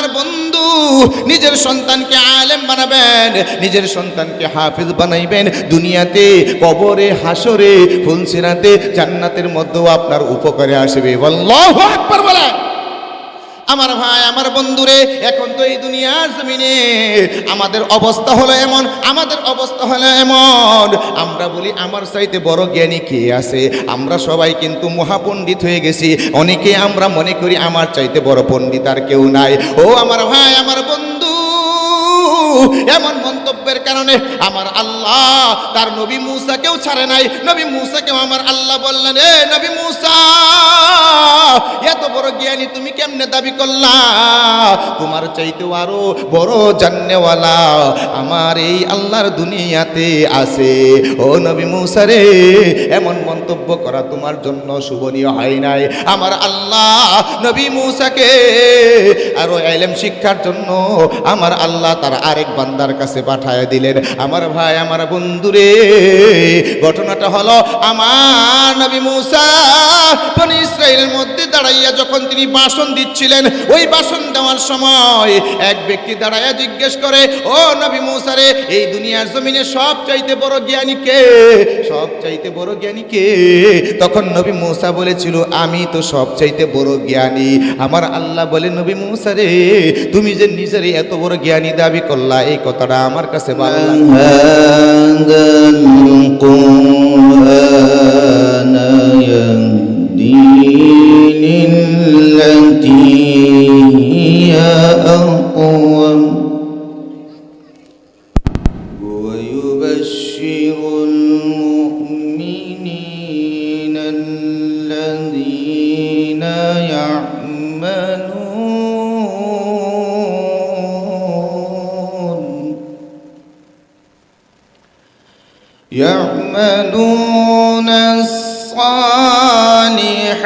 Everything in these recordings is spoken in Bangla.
আমার বন্ধু নিজের সন্তানকে আলেম বানাবেন, নিজের সন্তানকে হাফেজ বানাইবেন। দুনিয়াতে, কবরে, হাসরে, ফুলসিরাতে, জান্নাতের মধ্যেও আপনার উপকারে আসবে। আল্লাহু আকবার বলেন। আমার ভাই, আমার বন্ধুরে, এখন তো এই দুনিয়ার জমিনে আমাদের অবস্থা হলো এমন, আমাদের অবস্থা হলো এমন, আমরা বলি আমার চাইতে বড় জ্ঞানী কে আছে? আমরা সবাই কিন্তু মহাপণ্ডিত হয়ে গেছি। অনেকে আমরা মনে করি আমার চাইতে বড় পণ্ডিত আর কেউ নাই। ও আমার ভাই, আমার বন্ধু, এমন মন্তব্যের কারণে আমার আল্লাহ তার নবী মূসাকেও ছাড়ে নাই। নবী মূসাকেও আমার আল্লাহ বললেন, এ নবী মূসা, এত বড় জ্ঞানী তুমি কেমনে দাবি করলা? তোমার চাইতেও আরো বড় জান্নেওয়ালা আমার এই আল্লাহর দুনিয়াতে আছে। ও নবী মূসা রে, এমন মন্তব্য করা তোমার জন্য শুভনীয় হয় নাই। আমার আল্লাহ নবী মূসাকে আরো ইলম শিক্ষার জন্য আমার আল্লাহ তার আরেক বান্দার কাছে পাঠায় দিলেন। আমার ভাই, আমার বন্ধুরে, ঘটনাটা হলো আমার নবী মূসা বনি ইসরাইলের মধ্যে দাঁড়াইয়া যখন তিনি ভাষণ দিচ্ছিলেন, ওই ভাষণ দেওয়ার সময় এক ব্যক্তি দাঁড়াইয়া জিজ্ঞেস করে, ও নবী মূসা রে, এই দুনিয়ার জমিনে সবচাইতে বড় জ্ঞানী কে? সবচাইতে বড় জ্ঞানী কে? তখন নবী মূসা বলেছিল, আমি তো সবচাইতে বড় জ্ঞানী। আমার আল্লাহ বলে, নবী মূসা রে, তুমি যে নিজের এত বড় জ্ঞানী দাবি করলা, এই কথাটা আমার কাছে ভালো ويبشر المؤمنين الذين يعملون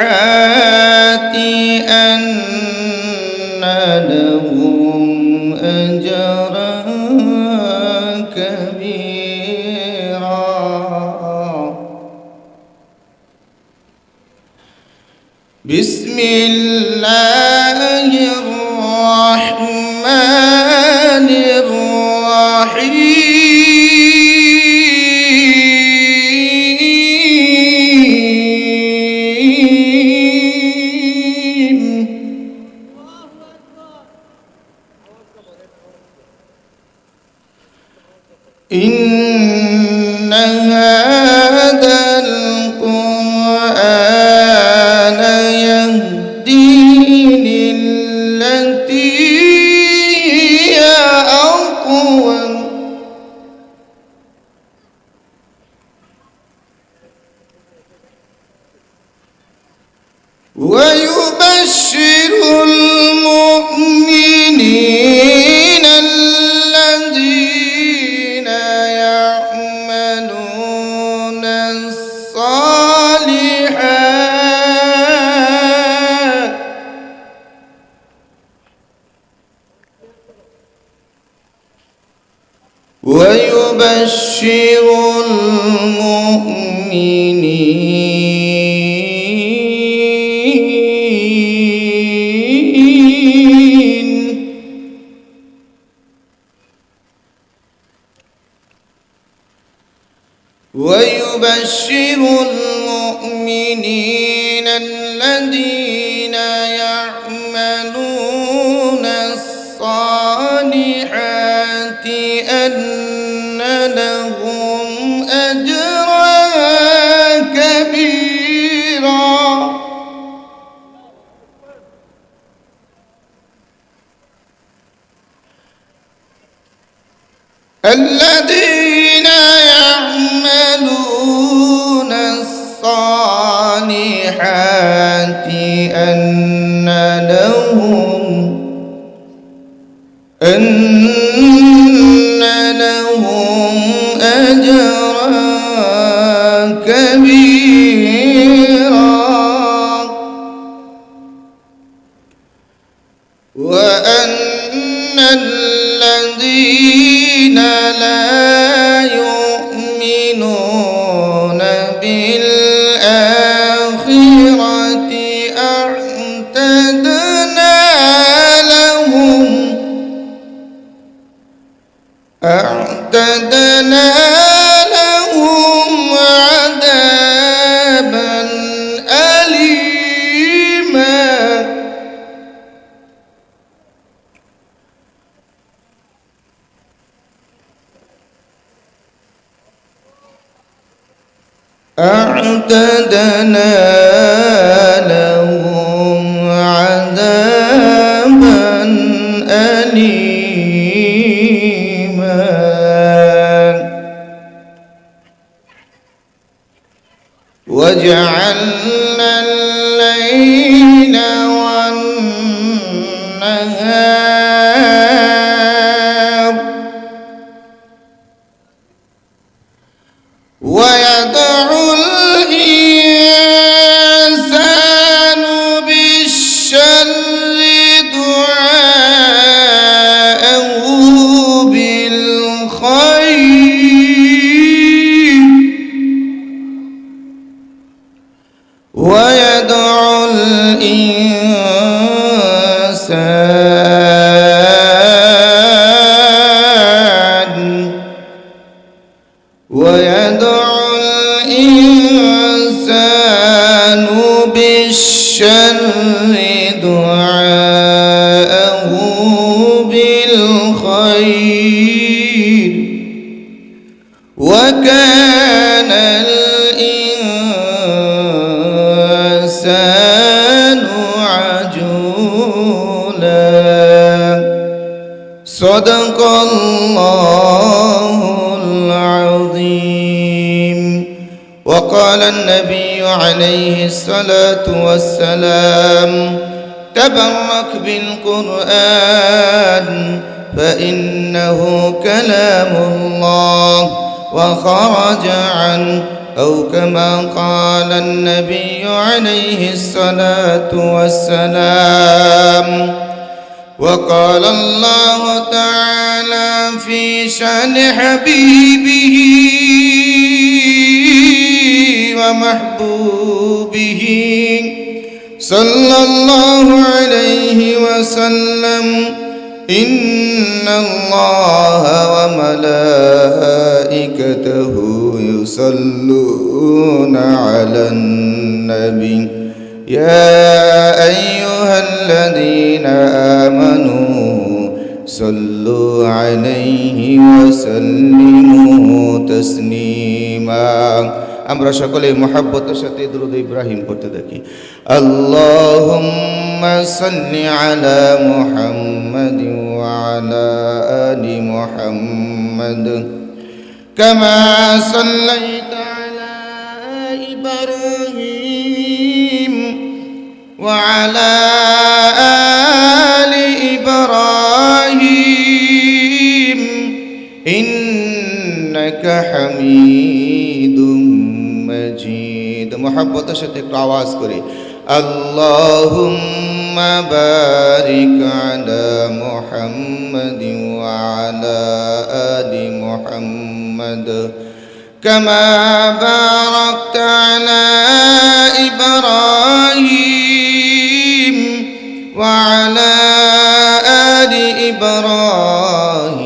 الصالحات أن لهم أجرا كبيرا. بسم الله الرحمن الرحيم. إن هذا القرآن يهدي للتي هي أقوم. ويبشر المؤمنين الذين يعملون الصالحات ويبشر المؤمنين ويبشر المؤمنين الذين يعملون الصالحات أن لهم أجرا كبيرا. الذين يعملون الصالحات أن لهم أجرا كبيرا. وأن الذين لا يؤمنون بالآخرة أعتدنا لهم لهم عذابا أليما أعتدنا لهم عذابا أليما وجعلنا الليل والنهار ويدع الإنسان بالشر دعاءه بالخير ويدع الإنسان بالشر دعاءه بالخير وكان الإنسان عجولا صدق الله العظيم. وقال النبي عليه الصلاة والسلام تبرك بالقرآن فإنه كلام الله وخرج عنه أو كما قال النبي عليه الصلاة والسلام. وقال الله تعالى في شأن حبيبه ومحبوبه صلى الله عليه وسلم إن الله وملائكته يصلون على النبي يا أيها الذين آمنوا صلوا عليه وسلموا تسليما আমরা সকলে মুহাব্বতের সাথে দরুদ ইব্রাহিম পড়তে থাকি আল্লাহুম্মা সাল্লি আলা মুহাম্মাদ ওয়া আলা আলি মুহাম্মাদ কামা সাল্লাইতা আলা ইব্রাহিম ওয়া আলা আলি ইব্রাহিম ইন্নাকা হামিদুম মজিদ মুহাব্বতের সাথে একটু আওয়াজ করে আল্লাহুম্মা বারিক আলা মুহাম্মাদ ওয়া আলা আলি মুহাম্মাদ কামা বারাকতা আলা ইব্রাহিম ওয়া আলা আলি ইব্রাহিম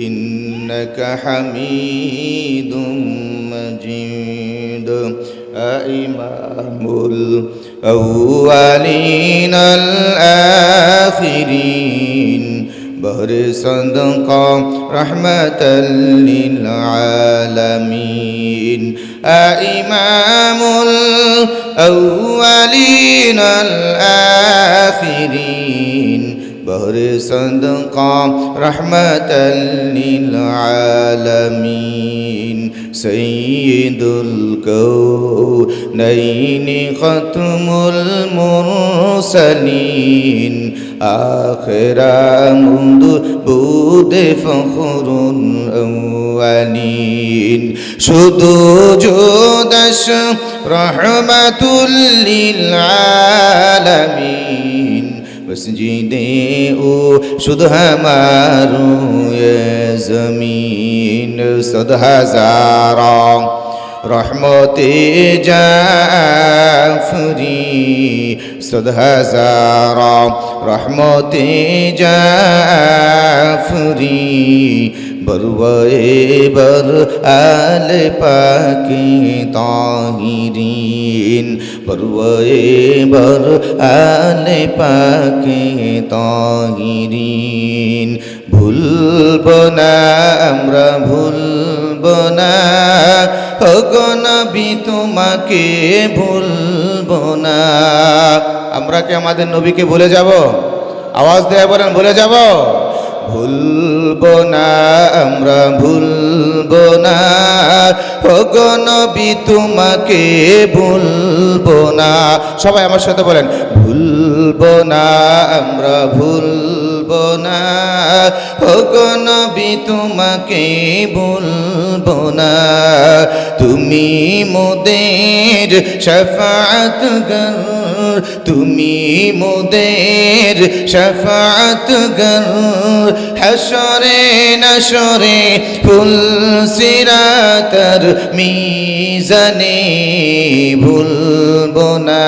ইন্নাকা হামিদুম مجيد إمام الأولين الآخرين بحر صدقة رحمة للعالمين إمام الأولين الآخرين بحر صدقة رحمة للعالمين سيد الكونين ختم المرسلين آخر منذ بود فخر الأولين শুধু জোদাস রহমাতুল লিল আলামিন মসজিদে ও শুধু हमारो ये ज़मीन सद हज़ारों रहमते जाफरी सद हज़ारों রহমতে জাফরি বরওয়ে বর আলে পাকে তাহিরিন বরওয়ে বর আলে পাকে তাহিরিন ভুলব না আমরা ভুলব না ওগো নবী তোমাকে ভুলব না। আমরা কি আমাদের নবীকে ভুলে যাব? আওয়াজ দেয়া বলেন, ভুলে যাব? ভুলব না আমরা ভুলব না ওগো নবী তোমাকে ভুলব না। সবাই আমার সাথে বলেন, ভুলব না আমরা ভুলব না ওগো নবী তোমাকে ভুলব না। তুমি মোদের শফাআতগার, তুমি মোদের শফাআতগার হাশরে নাশরে ফুলসিরাতার মিজানে ভুলব না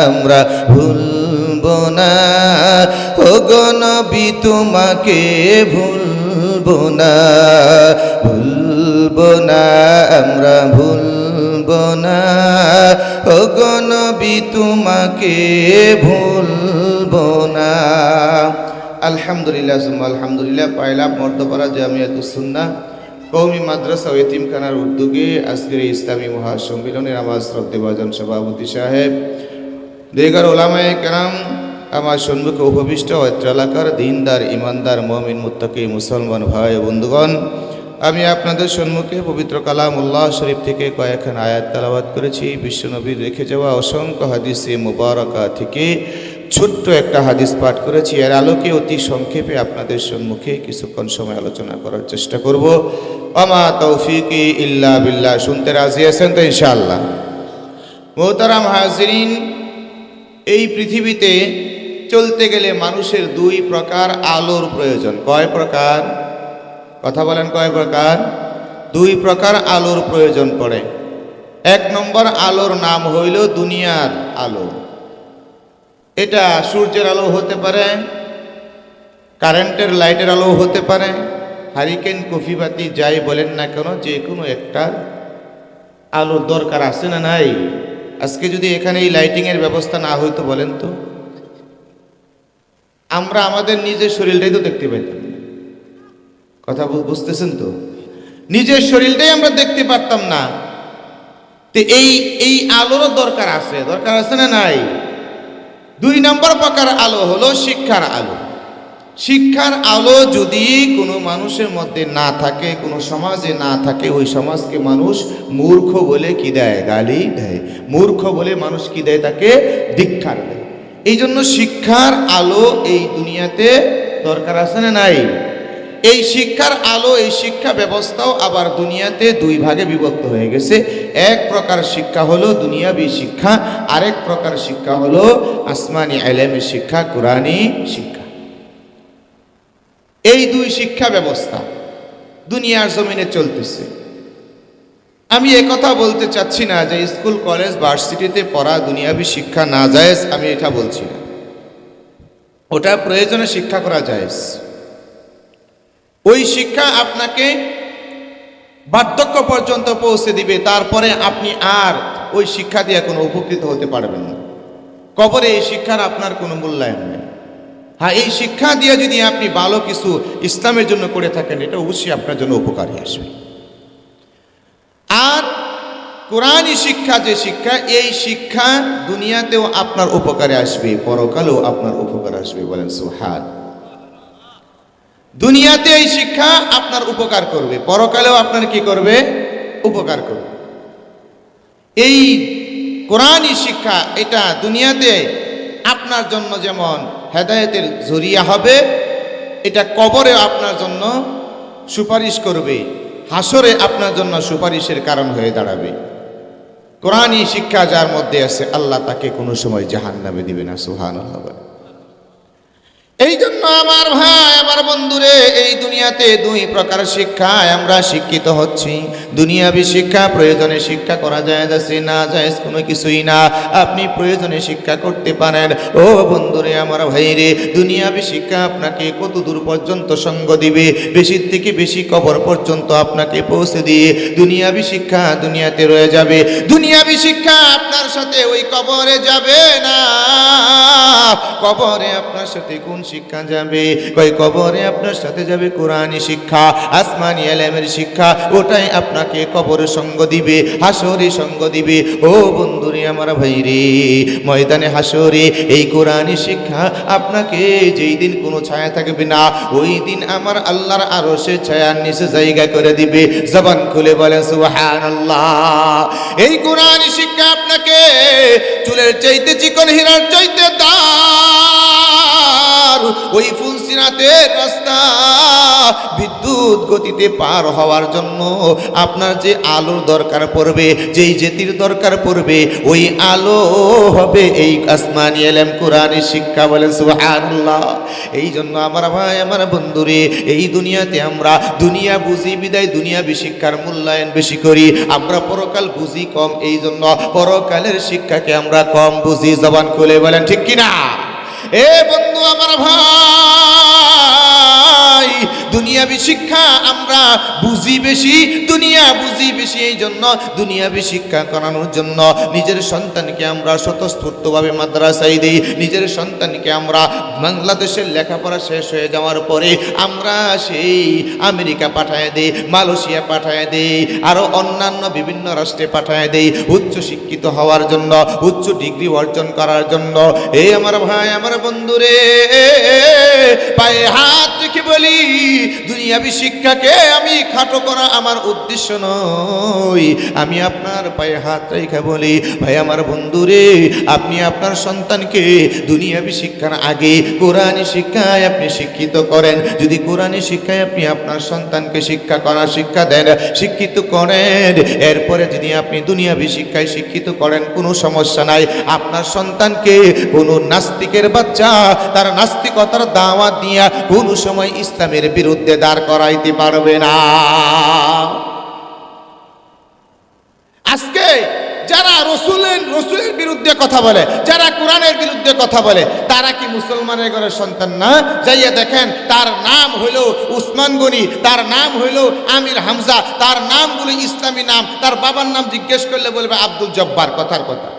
আমরা ভুলব না ওগো নবী তোমাকে ভুলব না। ভুলব না আমরা ভুলব না ওগো নবী তোমাকে ভুলব না। আলহামদুলিল্লাহ সুম্মা আলহামদুলিল্লাহ। পায়লা মর্দপাড়া জামিয়াতুস সুন্নাহ কওমি মাদ্রাসা ও এতিমখানার উদ্যোগে আজকের এই ইসলামী মহাসম্মেলনের আমার শ্রদ্ধেভাজন সভাপতি সাহেব, দেগার ওলামায়ে কেরাম, আমার সম্মুখে উপবিষ্ট অত্র এলাকার দিনদার ইমানদার মুমিন মুত্তাকি মুসলমান ভাই বন্ধুগণ, আমি আপনাদের সম্মুখে পবিত্র কালামুল্লাহ শরীফ থেকে কয়েকখান আয়াত তেলাওয়াত করেছি। বিশ্বনবীর রেখে যাওয়া অসংখ্য হাদিসে মুবারাকা থেকে ছোট্ট একটা হাদিস পাঠ করেছি। এর আলোকে অতি সংক্ষেপে আপনাদের সম্মুখে কিছুক্ষণ সময় আলোচনা করার চেষ্টা করব। ওমা তৌফিকি ইল্লা বিল্লাহ। শুনতে রাজি আছেন তো ইনশাআল্লাহ? মোহতারাম হাজিরিন, এই পৃথিবীতে চলতে গেলে মানুষের দুই প্রকার আলোর প্রয়োজন। কয় প্রকার? কথা বলেন, কয় প্রকার? দুই প্রকার আলোর প্রয়োজন পড়ে। এক নম্বর আলোর নাম হইল দুনিয়ার আলো। এটা সূর্যের আলো হতে পারে, কারেন্টের লাইটের আলো হতে পারে, হারিকেন কফিবাতি যাই বলেন না কেন, যে কোনো একটা আলোর দরকার আছে না নাই? আজকে যদি এখানে এই লাইটিংয়ের ব্যবস্থা না হইতো বলেন তো, আমরা আমাদের নিজের শরীরটাই তো দেখতে পেতাম। কথা বুঝতেছেন তো? নিজের শরীরটাই আমরা দেখতে পারতাম না। তো এই আলোরও দরকার আছে, দরকার আছে না নাই? দুই নম্বর প্রকার আলো হলো শিক্ষার আলো। শিক্ষার আলো যদি কোনো মানুষের মধ্যে না থাকে, কোনো সমাজে না থাকে, ওই সমাজকে মানুষ মূর্খ বলে কি দেয়? গালি দেয়। মূর্খ বলে মানুষ কি দেয়? তাকে ধিক্কার দেয়। এই জন্য শিক্ষার আলো এই দুনিয়াতে দরকার আছে না নাই? এই শিক্ষার আলো, এই শিক্ষা ব্যবস্থাও আবার দুনিয়াতে দুই ভাগে বিভক্ত হয়ে গেছে। এক প্রকার শিক্ষা হলো দুনিয়াবী শিক্ষা, আরেক প্রকার শিক্ষা হলো আসমানি ইলমের শিক্ষা, কুরআনী শিক্ষা। এই দুই শিক্ষা ব্যবস্থা দুনিয়ার জমিনে চলতেছে। আমি একথা বলতে চাচ্ছি না যে স্কুল কলেজ ভার্সিটিতে পড়া দুনিয়াবী শিক্ষা না জায়েজ, আমি এটা বলছি না। ওটা প্রয়োজনে শিক্ষা করা জায়েজ। ওই শিক্ষা আপনাকে বার্ধক্য পর্যন্ত পৌঁছে দিবে, তারপরে আপনি আর ওই শিক্ষা দিয়ে কোনো উপকৃত হতে পারবেন না। কবরে এই শিক্ষার আপনার কোনো মূল্যায়ন নেই। হ্যাঁ, এই শিক্ষা দিয়ে যদি আপনি ভালো কিছু ইসলামের জন্য করে থাকেন, এটা অবশ্যই আপনার জন্য উপকারী আসবে। আর কোরআনী শিক্ষা, যে শিক্ষা, এই শিক্ষা দুনিয়াতেও আপনার উপকারে আসবে, পরকালেও আপনার উপকার আসবে। বলেন সুবহান। দুনিয়াতে এই শিক্ষা আপনার উপকার করবে, পরকালেও আপনার কি করবে? উপকার করবে। এই কোরআনী শিক্ষা, এটা দুনিয়াতে আপনার জন্য যেমন হেদায়েতের জরিয়া হবে, এটা কবরে আপনার জন্য সুপারিশ করবে, হাসরে আপনার জন্য সুপারিশের কারণ হয়ে দাঁড়াবে। কোরআনী শিক্ষা যার মধ্যে আছে, আল্লাহ তাকে কোনো সময় জাহান্নামে দিবে না। সুবহানাল্লাহ। এই জন্য আমার ভাই, আমার বন্ধুরে, এই দুনিয়াতে দুই প্রকার শিক্ষায় আমরা শিক্ষিত হচ্ছি। দুনিয়াবি শিক্ষা, প্রয়োজনে শিক্ষা করা যায় যাচ্ছে, না যায় কোনো কিছুই না। আপনি প্রয়োজনে শিক্ষা করতে পারেন। ও বন্ধুরে আমার ভাইরে, দুনিয়াবি শিক্ষা আপনাকে কত দূর পর্যন্ত সঙ্গ দিবে, বেশির থেকে বেশি কবর পর্যন্ত আপনাকে পৌঁছে দিয়ে দুনিয়াবি শিক্ষা দুনিয়াতে রয়ে যাবে। দুনিয়াবি শিক্ষা আপনার সাথে ওই কবরে যাবে না। কবরে আপনার সাথে কোন শিক্ষা যাবে? কই কবরে আপনার সাথে যাবে কোরআনী শিক্ষা, আসমানি ইলমের শিক্ষা। ওটাই আপনাকে কবরে সঙ্গ দিবে, হাসরে সঙ্গ দিবে। ও বন্ধুরে আমার ভাইরে, ময়দানে হাসরে এই কোরআনী শিক্ষা আপনাকে যেই দিন কোনো ছায়া থাকবে না, ওই দিন আমার আল্লাহর আরশের ছায়ার নিচে জায়গা করে দিবে। জবান খুলে বলেন সুবহানাল্লাহ। এই কোরআনী শিক্ষা আপনাকে চুলের চাইতে চিকন, হীরার চাইতে দার ওই ফুলসিরাতের রাস্তা বিদ্যুৎ গতিতে পার হওয়ার জন্য আপনার যে আলোর দরকার পড়বে, যেই জ্যোতির দরকার পড়বে, ওই আলো হবে এই আসমানি ইলম কোরআনী শিক্ষা। বলেন সুবহানাল্লাহ। এই জন্য আমার ভাই আমার বন্ধুরে, এই দুনিয়াতে আমরা দুনিয়া বুঝি বিদায় দুনিয়াবি শিক্ষার মূল্যায়ন বেশি করি। আমরা পরকাল বুঝি কম, এই জন্য পরকালের শিক্ষাকে আমরা কম বুঝি। জবান খুলে বলেন ঠিক কিনা? এ বন্ধু আমার ভাই, দুনিয়াবি শিক্ষা আমরা বুঝি বেশি, দুনিয়া বুঝি বেশি। এই জন্য দুনিয়াবি শিক্ষা করানোর জন্য নিজের সন্তানকে আমরা স্বতঃস্ফূর্তভাবে মাদ্রাসায় দিই। নিজের সন্তানকে আমরা বাংলাদেশের লেখাপড়া শেষ হয়ে যাওয়ার পরে আমরা সেই আমেরিকা পাঠায় দেই, মালয়েশিয়া পাঠায় দেই, আরও অন্যান্য বিভিন্ন রাষ্ট্রে পাঠায় দেই উচ্চ শিক্ষিত হওয়ার জন্য, উচ্চ ডিগ্রি অর্জন করার জন্য। এই আমার ভাই আমার বন্ধুরে, পায়ে হাত রেখে বলি, দুনিয়াবি শিক্ষাকে আমি খাটো করা আমার উদ্দেশ্য নয়। আমি আপনার পায়ে হাত রেখে বলি, ভাই আমার বন্ধুরে, আপনি আপনার সন্তানকে দুনিয়াবি শিক্ষার আগে কোরআনী শিক্ষায় আপনি শিক্ষিত করেন। যদি কোরআনী শিক্ষায় আপনি আপনার সন্তানকে শিক্ষা দেন, শিক্ষিত করেন, এরপরে যদি আপনি দুনিয়াবি শিক্ষায় শিক্ষিত করেন, কোনো সমস্যা নাই। আপনার সন্তানকে কোনো নাস্তিকের বাচ্চা তার নাস্তিকতার দাওয়াত দিয়া কোনো সময় ইসলামের বিরুদ্ধে দাঁড় করাইতে পারবে না। আজকে যারা রসুলের বিরুদ্ধে কথা বলে, যারা কোরআনের বিরুদ্ধে কথা বলে, তারা কি মুসলমানের ঘরের সন্তান না? যাইয়া দেখেন, তার নাম হইল উসমান গনি, তার নাম হইল আমির হামজা, তার নামগুলো ইসলামী নাম। তার বাবার নাম জিজ্ঞেস করলে বলবে আব্দুল জব্বার। কথার কথা,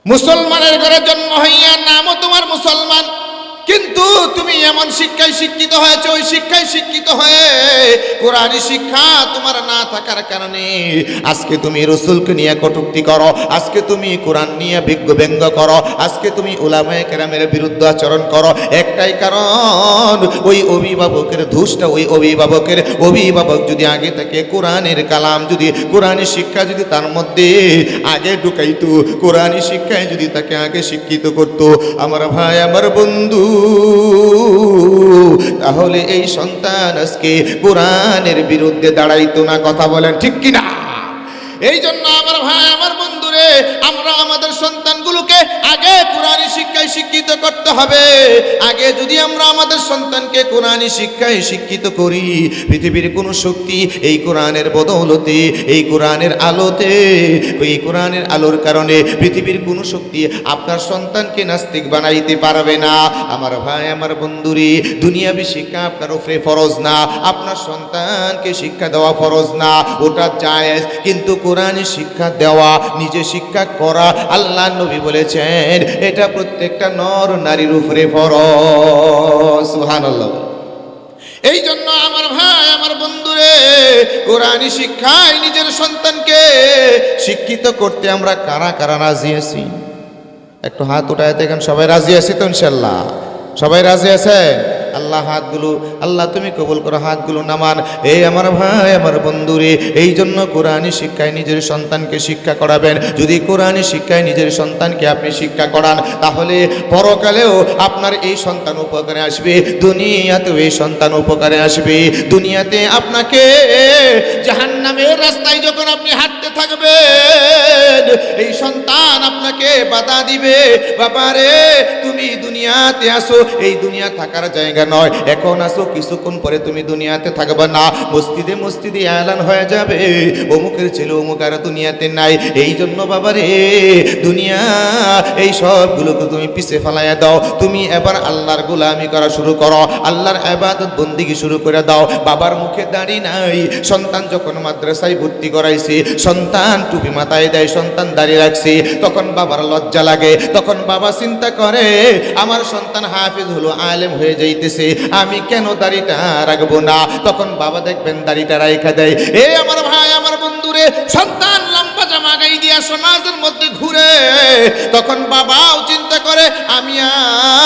মুসলমানের ঘরে জন্ম হইয়া নামও তোমার মুসলমান, কিন্তু তুমি এমন শিক্ষায় শিক্ষিত হয়েছে, ওই শিক্ষায় শিক্ষিত হয়ে কোরআনী শিক্ষা তোমার না থাকার কারণে আজকে তুমি রসুলকে নিয়ে কটূক্তি করো, আজকে তুমি কোরআন নিয়ে ব্যঙ্গ করো, আজকে তুমি উলামায়ে কেরামের বিরুদ্ধে আচরণ করো। একটাই কারণ, ওই অভিভাবকের দোষটা, ওই অভিভাবক যদি আগে থেকে কোরআনের কালাম, যদি কোরআনী শিক্ষা যদি তার মধ্যে আগে ঢুকাইতো, কোরআনী শিক্ষায় যদি তাকে আগে শিক্ষিত করতো, আমার ভাই আমার বন্ধু, তাহলে এই সন্তান আজকে কোরআনের বিরুদ্ধে দাঁড়াইতো না। কথা বলেন ঠিক কিনা? এই জন্য আমার ভাই আমার বন্ধুরে, আমরা আমাদের সন্তানগুলোকে আগে কোরআনী শিক্ষায় শিক্ষিত করতে হবে। আগে যদি আমরা আমাদের সন্তানকে কোরআনী শিক্ষায় শিক্ষিত করি, পৃথিবীর কোনো শক্তি এই কোরআনের বদৌলতে, এই কোরআনের আলোতে, এই কোরআনের আলোর কারণে পৃথিবীর কোনো শক্তি আপনার সন্তানকে নাস্তিক বানাইতে পারবে না। আমার ভাই আমার বন্ধুরে, দুনিয়াবি শিক্ষা আপনার উপরে ফরজ না, আপনার সন্তানকে শিক্ষা দেওয়া ফরজ না, ওটা জায়েজ। কিন্তু কোরআনী শিক্ষা দেওয়া, নিজে শিক্ষা করা, আল্লাহ নবী বলেছেন এটা প্রত্যেকটা নর নারীর উপরে ফরজ। সুবহানাল্লাহ। এই জন্য আমার ভাই আমার বন্ধুরে, কোরআনী শিক্ষায় নিজের সন্তানকে শিক্ষিত করতে আমরা কারা কারা রাজি আছি? একটু হাত উঠায় দেখেন, সবাই রাজি আছি তো? ইনশাল্লাহ সবাই রাজি আছেন? আল্লাহ হাতগুলো আল্লাহ তুমি কবুল করো, হাতগুলো নামান। এই আমার ভাই আমার বন্ধুরে, এই জন্য কোরআনী শিক্ষায় নিজের সন্তানকে শিক্ষা করাবেন। যদি কোরআনী শিক্ষায় নিজের সন্তানকে আপনি শিক্ষা করান, তাহলে পরকালেও আপনার এই সন্তান উপকারে আসবে, দুনিয়াতেও এই সন্তান উপকারে আসবে। দুনিয়াতে আপনাকে জাহান্নামের রাস্তায় যখন আপনি হাঁটতে থাকবেন, এই সন্তান আপনাকে বাধা দিবে, বাবারে তুমি দুনিয়াতে আসো, এই দুনিয়া থাকার জায়গা নয়, এখন আসো, কিছুক্ষণ পরে তুমি দুনিয়াতে থাকবে না। মসজিদে মসজিদে এলান হয়ে যাবে অমুকের ছেলে অমুক আর দুনিয়াতে নাই। এই জন্য বাবারে দুনিয়া এই সবগুলোকে তুমি পিছে ফেলাইয়া দাও, তুমি এবার আল্লাহর গোলামি করা শুরু করো, আল্লাহর ইবাদত বন্দেগী শুরু করে দাও। বাবার মুখে দাড়ি নাই, সন্তান যখন মাদ্রাসায় ভর্তি করাইছে, সন্তান টুপি মাথায় দেয়, সন্তান দাড়ি রাখছে, তখন বাবার লজ্জা লাগে। তখন বাবা চিন্তা করে আমার সন্তান হাফেজ হলো, আলেম হয়ে যাইতেছে, আমি কেন দাড়িটা রাখবো না? তখন বাবা দেখবেন দাড়িটা রাইখা দেয়। এ আমার ভাই আমার বন্ধুরে, সন্তান লম্বা জামা গাই দিয়া সমাজের মধ্যে ঘুরে, তখন বাবাও চিন্তা করে আমি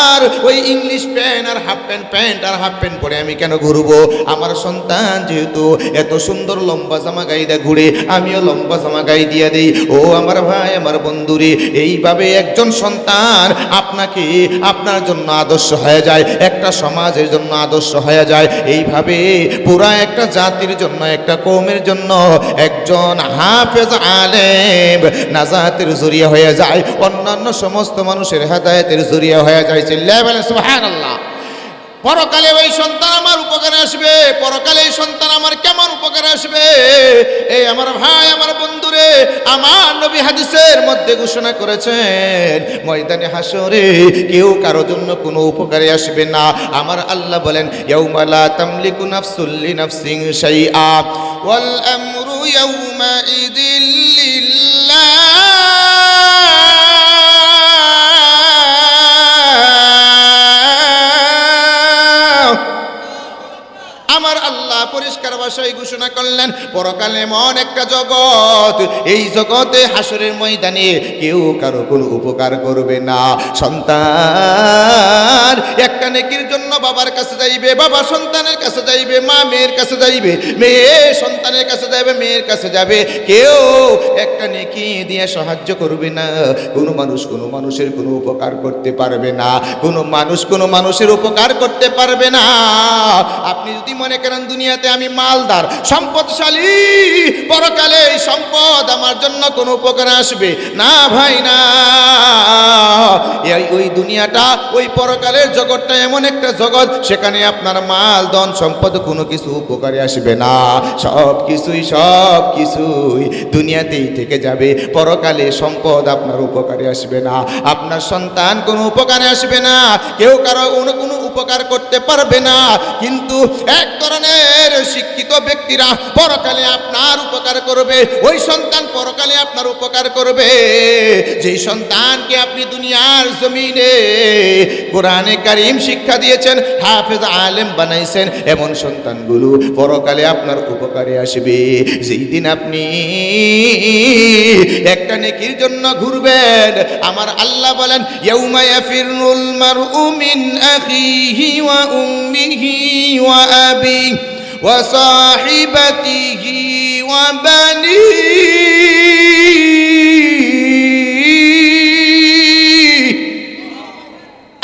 আর ওই ইংলিশ প্যান্ট আর হাফ প্যান্ট পরে আমি কেন ঘুরবো? আমার সন্তান যেহেতু এত সুন্দর লম্বা জামা গাই দিয়ে ঘুরে, আমিও লম্বা জামা গাই দিয়ে দেই। ও আমার ভাই আমার বন্ধুরে, এইভাবে একজন সন্তান আপনাকে আপনার জন্য আদর্শ হয়ে যায়, একটা সমাজের জন্য আদর্শ হয়ে যায়। এইভাবে পুরা একটা জাতির জন্য, একটা কওমের জন্য একজন হাফেজ আলেম নাজাতের জরিয়া হয়ে যায়, অন্যান্য সমস্ত মানুষের হেদায়েতের জরিয়া হয়ে যায়। চিল্লায়ে বলেন সুবহানাল্লাহ। পরকালে ওই সন্তান আমার উপকারে আসবে, পরকালে এই সন্তান আমার কেমন উপকারে আসবে? এই আমার ভাই আমার বন্ধুরে, আমার নবী হাদিসের মধ্যে ঘোষণা করেছেন ময়দানে হাসরে কেউ কারো জন্য কোনো উপকারে আসবে না। আমার আল্লাহ বলেন ইয়াউমা লা তামলিকু নাফসুল লিনাফসিন শাইআ ওয়াল আমরু ইয়াউমা ইযিল লিল্লাহ। আমার আল্লাহ পরিষ্কার ভাষায় ঘোষণা করলেন পরকালে এমন একটা জগৎ, এই জগতে হাসরের ময়দানে কেউ কারো কোনো উপকার করবে না। সন্তান একটা নেকির জন্য বাবার কাছে যাইবে, বাবা সন্তানের কাছে যাইবে, মা মেয়ের কাছে যাইবে, মেয়ে সন্তানের কাছে যাবে, মেয়ের কাছে যাবে, কেউ একটা নেকি দিয়ে সাহায্য করবে না। কোনো মানুষ কোনো মানুষের কোনো উপকার করতে পারবে না, কোনো মানুষ কোনো মানুষের উপকার করতে পারবে না। আপনি যদি মনে করেন দুনিয়াতে আমি মালদার সম্পদশালী, পরকালে এই সম্পদ আমার জন্য কোনো উপকার আসবে না, ভাই না। ওই দুনিয়াটা, ওই পরকালের জগৎটা এমন একটা জগৎ, সেখানে আপনার মাল ধন সম্পদ কোনো কিছু উপকারে আসবে না। সব কিছুই দুনিয়াতেই থেকে যাবে, পরকালে সম্পদ আপনার উপকারে আসবে না, আপনার সন্তান কোনো উপকারে আসবে না, কেউ কারো কোনো উপকার করতে পারবে না। কিন্তু এক ধরনের শিক্ষিত ব্যক্তিরা পরকালে আপনার উপকার করবে, ওই সন্তান পরকালে আপনার উপকার করবে। যেই সন্তানকে আপনি দুনিয়ার জমিনে কোরআনে কারীম শিক্ষা দিয়েছেন, হাফেজ আলেম বানাইছেন, এমন সন্তানগুলো পরকালে আপনার উপকারে আসবে। যেই দিন আপনি একটা নেকির জন্য ঘুরবেন, আমার আল্লাহ বলেন ইয়াউমা ইয়াফিরুল মারউ মিন আখিহি ওয়া উম্মিহি ওয়া আবি ওয়া সাহিবাতিহি ওয়া বানিহি।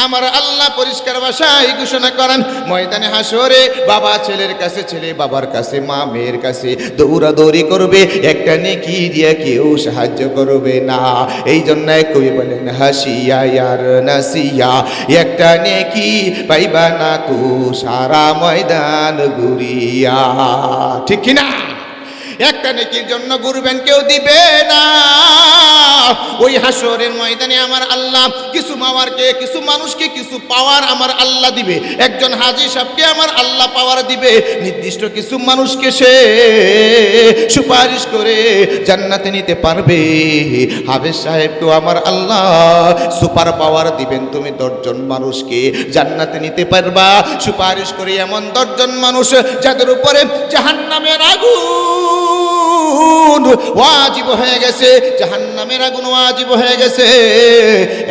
আমার আল্লাহ পরিষ্কার ভাষায় ঘোষণা করেন ময়দানে হাসরে বাবা ছেলের কাছে, ছেলে বাবার কাছে, মা মেয়ের কাছে দৌড়াদৌড়ি করবে, একটা নেকি দিয়ে কেউ সাহায্য করবে না। এই জন্য কবি বলেন হাসিয়া ইয়ার নাসিয়া, একটা নেকি পাইবা না তো সারা ময়দান ঘুরিয়া। ঠিক কিনা? একটা নেকির জন্য ঘুরবেন, কেউ দিবে না। ওই হাসরের ময়দানে আমার আল্লাহ কিছু মাওয়ারকে, কিছু মানুষকে কিছু পাওয়ার আমার আল্লাহ দিবে। একজন হাজী সাহেবকে আমার আল্লাহ পাওয়ার দিবে, নির্দিষ্ট কিছু মানুষকে সে সুপারিশ করে জান্নাতে নিতে পারবে। হাফেজ সাহেবকেও আমার আল্লাহ সুপার পাওয়ার দিবেন, তুমি 10 জন মানুষকে জান্নাতে নিতে পারবা সুপারিশ করে, এমন 10 জন মানুষ যাদের উপরে জাহান্নামের আগুন আগুন ওয়াজিব হয়ে গেছে, জাহান্নামের আগুন ওয়াজিব হয়ে গেছে।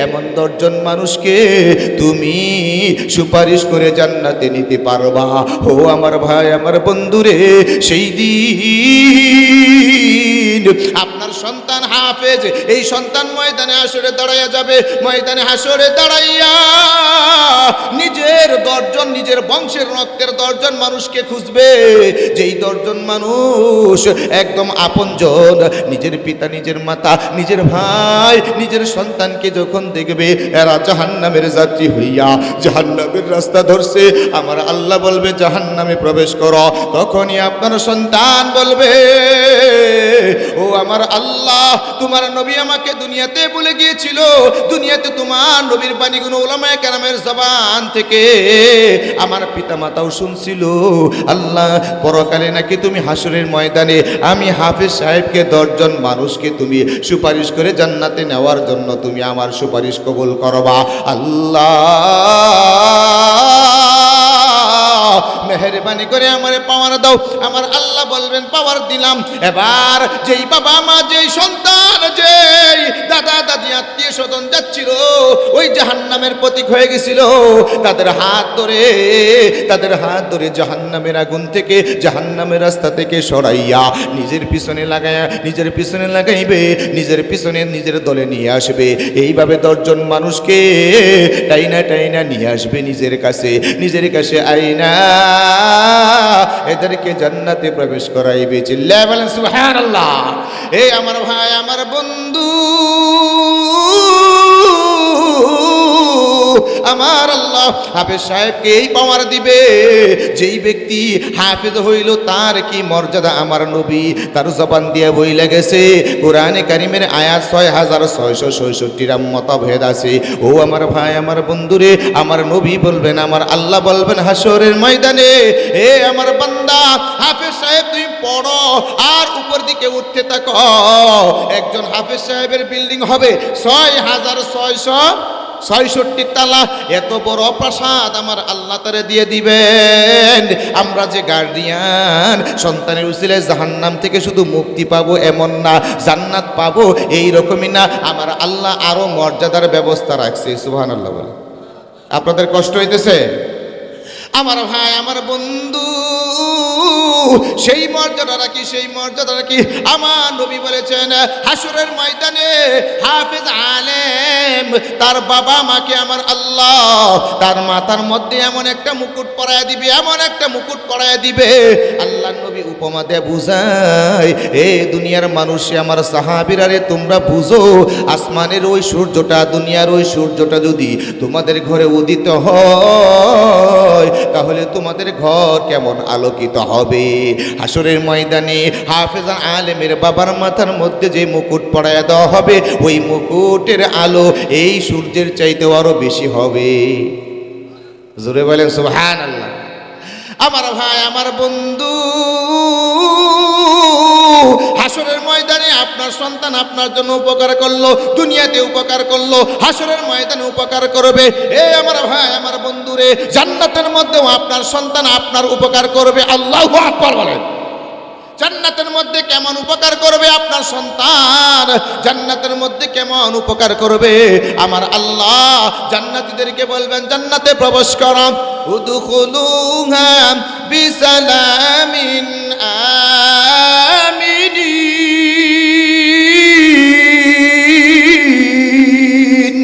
এমন 10 জন মানুষকে তুমি সুপারিশ করে জান্নাতে নিতে পারবা। ও আমার ভাই, আমার বন্ধুরে, সেই দিন আপনার সন্তান হাফেজ, এই সন্তান ময়দানে হাসরে দাঁড়াইয়া যাবে। ময়দানে হাসরে দাঁড়াইয়া নিজের 10 জন, নিজের বংশের রক্তের 10 জন মানুষকে খুঁজবে। যেই 10 জন মানুষ একদম আপনজন, নিজের পিতা, নিজের মাতা, নিজের ভাই, নিজের সন্তানকে যখন দেখবে এরা জাহান্নামের যাত্রী হইয়া জাহান্নামের রাস্তা ধরছে, আমার আল্লাহ বলবে জাহান্নামে প্রবেশ করো। তখনই আপনার সন্তান বলবে, ও আমার আল্লাহ, তোমার নবী আমাকে দুনিয়াতে বলে গিয়েছিল, দুনিয়াতে তোমার নবীর বাণীগুলো উলামায়ে কেরামের জবান থেকে আমার পিতা মাতাও শুনছিল। আল্লাহ, পরকালে নাকি তুমি হাসরের ময়দানে আমি হাফেজ সাহেবকে 10 জন মানুষকে তুমি সুপারিশ করে জান্নাতে নেওয়ার জন্য তুমি আমার সুপারিশ কবুল করবা। আল্লাহ, মেহেরবানি করে আমারে পাওয়ার দাও। আমার আল্লাহ বলবেন পাওয়ার দিলাম। এবার যেই বাবা মা, যেই সন্তান, যেই দাদা দাদি, আত্মীয় স্বজন যাচ্ছিল ওই জাহান্নামের প্রতীক হয়ে গেছিল, তাদের হাত ধরে জাহান্নামের আগুন থেকে, জাহান্নামের রাস্তা থেকে সরাইয়া নিজের পিছনে লাগাইবে, নিজের পিছনে নিজের দলে নিয়ে আসবে। এইভাবে 10 জন মানুষকে টাইনা নিয়ে আসবে নিজের কাছে আইনা এদেরকে জান্নাতে প্রবেশ করাইবে। চিল্লায়ে বলেন সুবহানাল্লাহ। এই আমার ভাই, আমার বন্ধু, আমার আল্লাহ হাফেজ সাহেবকে এই পাওয়ার দিবে। যেই ব্যক্তি হাফেজ হইল তার কি মর্যাদা আমার নবী তার জবান দিয়ে বইলে গেছে। কোরআনে কারিমের আয়াত 6666 মতভেদ আছে। ও আমার ভাই, আমার বন্ধুরে, আমার নবী বলবেন, আমার আল্লাহ বলবেন হাসরের ময়দানে, এ আমার বান্দা হাফেজ সাহেব তুমি পড়ো আর উপর দিকে উঠতে থাকো। একজন হাফেজ সাহেবের বিল্ডিং হবে 6666 তালা। এত বড় প্রাসাদ আমার আল্লাহ তারে দিয়ে দিবেন। আমরা যে গার্ডিয়ান, সন্তানের উসিলায় জাহান্নাম থেকে শুধু মুক্তি পাবো এমন না, জান্নাত পাবো এই রকমই না, আমার আল্লাহ আরো মর্যাদার ব্যবস্থা রাখছে। সুবহানাল্লাহ বলে। আপনাদের কষ্ট হইতেছে? আমার ভাই, আমার বন্ধু, সেই মর্যাদা কি আমার নবী বলেছেন, হাসরের ময়দানে হাফেজ আলেম তার বাবা মাকে আমার আল্লাহ তার মাথার মধ্যে এমন একটা মুকুট পরায়া দিবে, আল্লাহ নবী উপমা দিয়ে বুঝায়, এ দুনিয়ার মানুষে, আমার সাহাবীরা রে, তোমরা বুঝো, আসমানের ওই সূর্যটা, দুনিয়ার ওই সূর্যটা যদি তোমাদের ঘরে উদিত হয় তাহলে তোমাদের ঘর কেমন আলোকিত হবে। হাসরের ময়দানে হাফেজ আলেমের বাবার মাথার মধ্যে যে মুকুট পরায়া দেওয়া হবে, ওই মুকুটের আলো এই সূর্যের চাইতেও আরো বেশি হবে। জোরে বলেন সুবহানাল্লাহ। আমার ভাই, আমার বন্ধু, হাসরের ময়দানে আপনার সন্তান আপনার জন্য উপকার করলো, দুনিয়াতে উপকার করলো, হাসরের ময়দানে উপকার করবে। এ আমার ভাই, আমার বন্ধুরে, জান্নাতের মধ্যেও আপনার সন্তান আপনার উপকার করবে। আল্লাহু আকবার বলেন। জান্নাতের মধ্যে কেমন উপকার করবে আপনার সন্তান, জান্নাতের মধ্যে কেমন উপকার করবে আমার আল্লাহ জান্নাতীদেরকে বলবেন জান্নাতে প্রবেশ করো, উদখুলুহা বিসালামিন আমিনিন।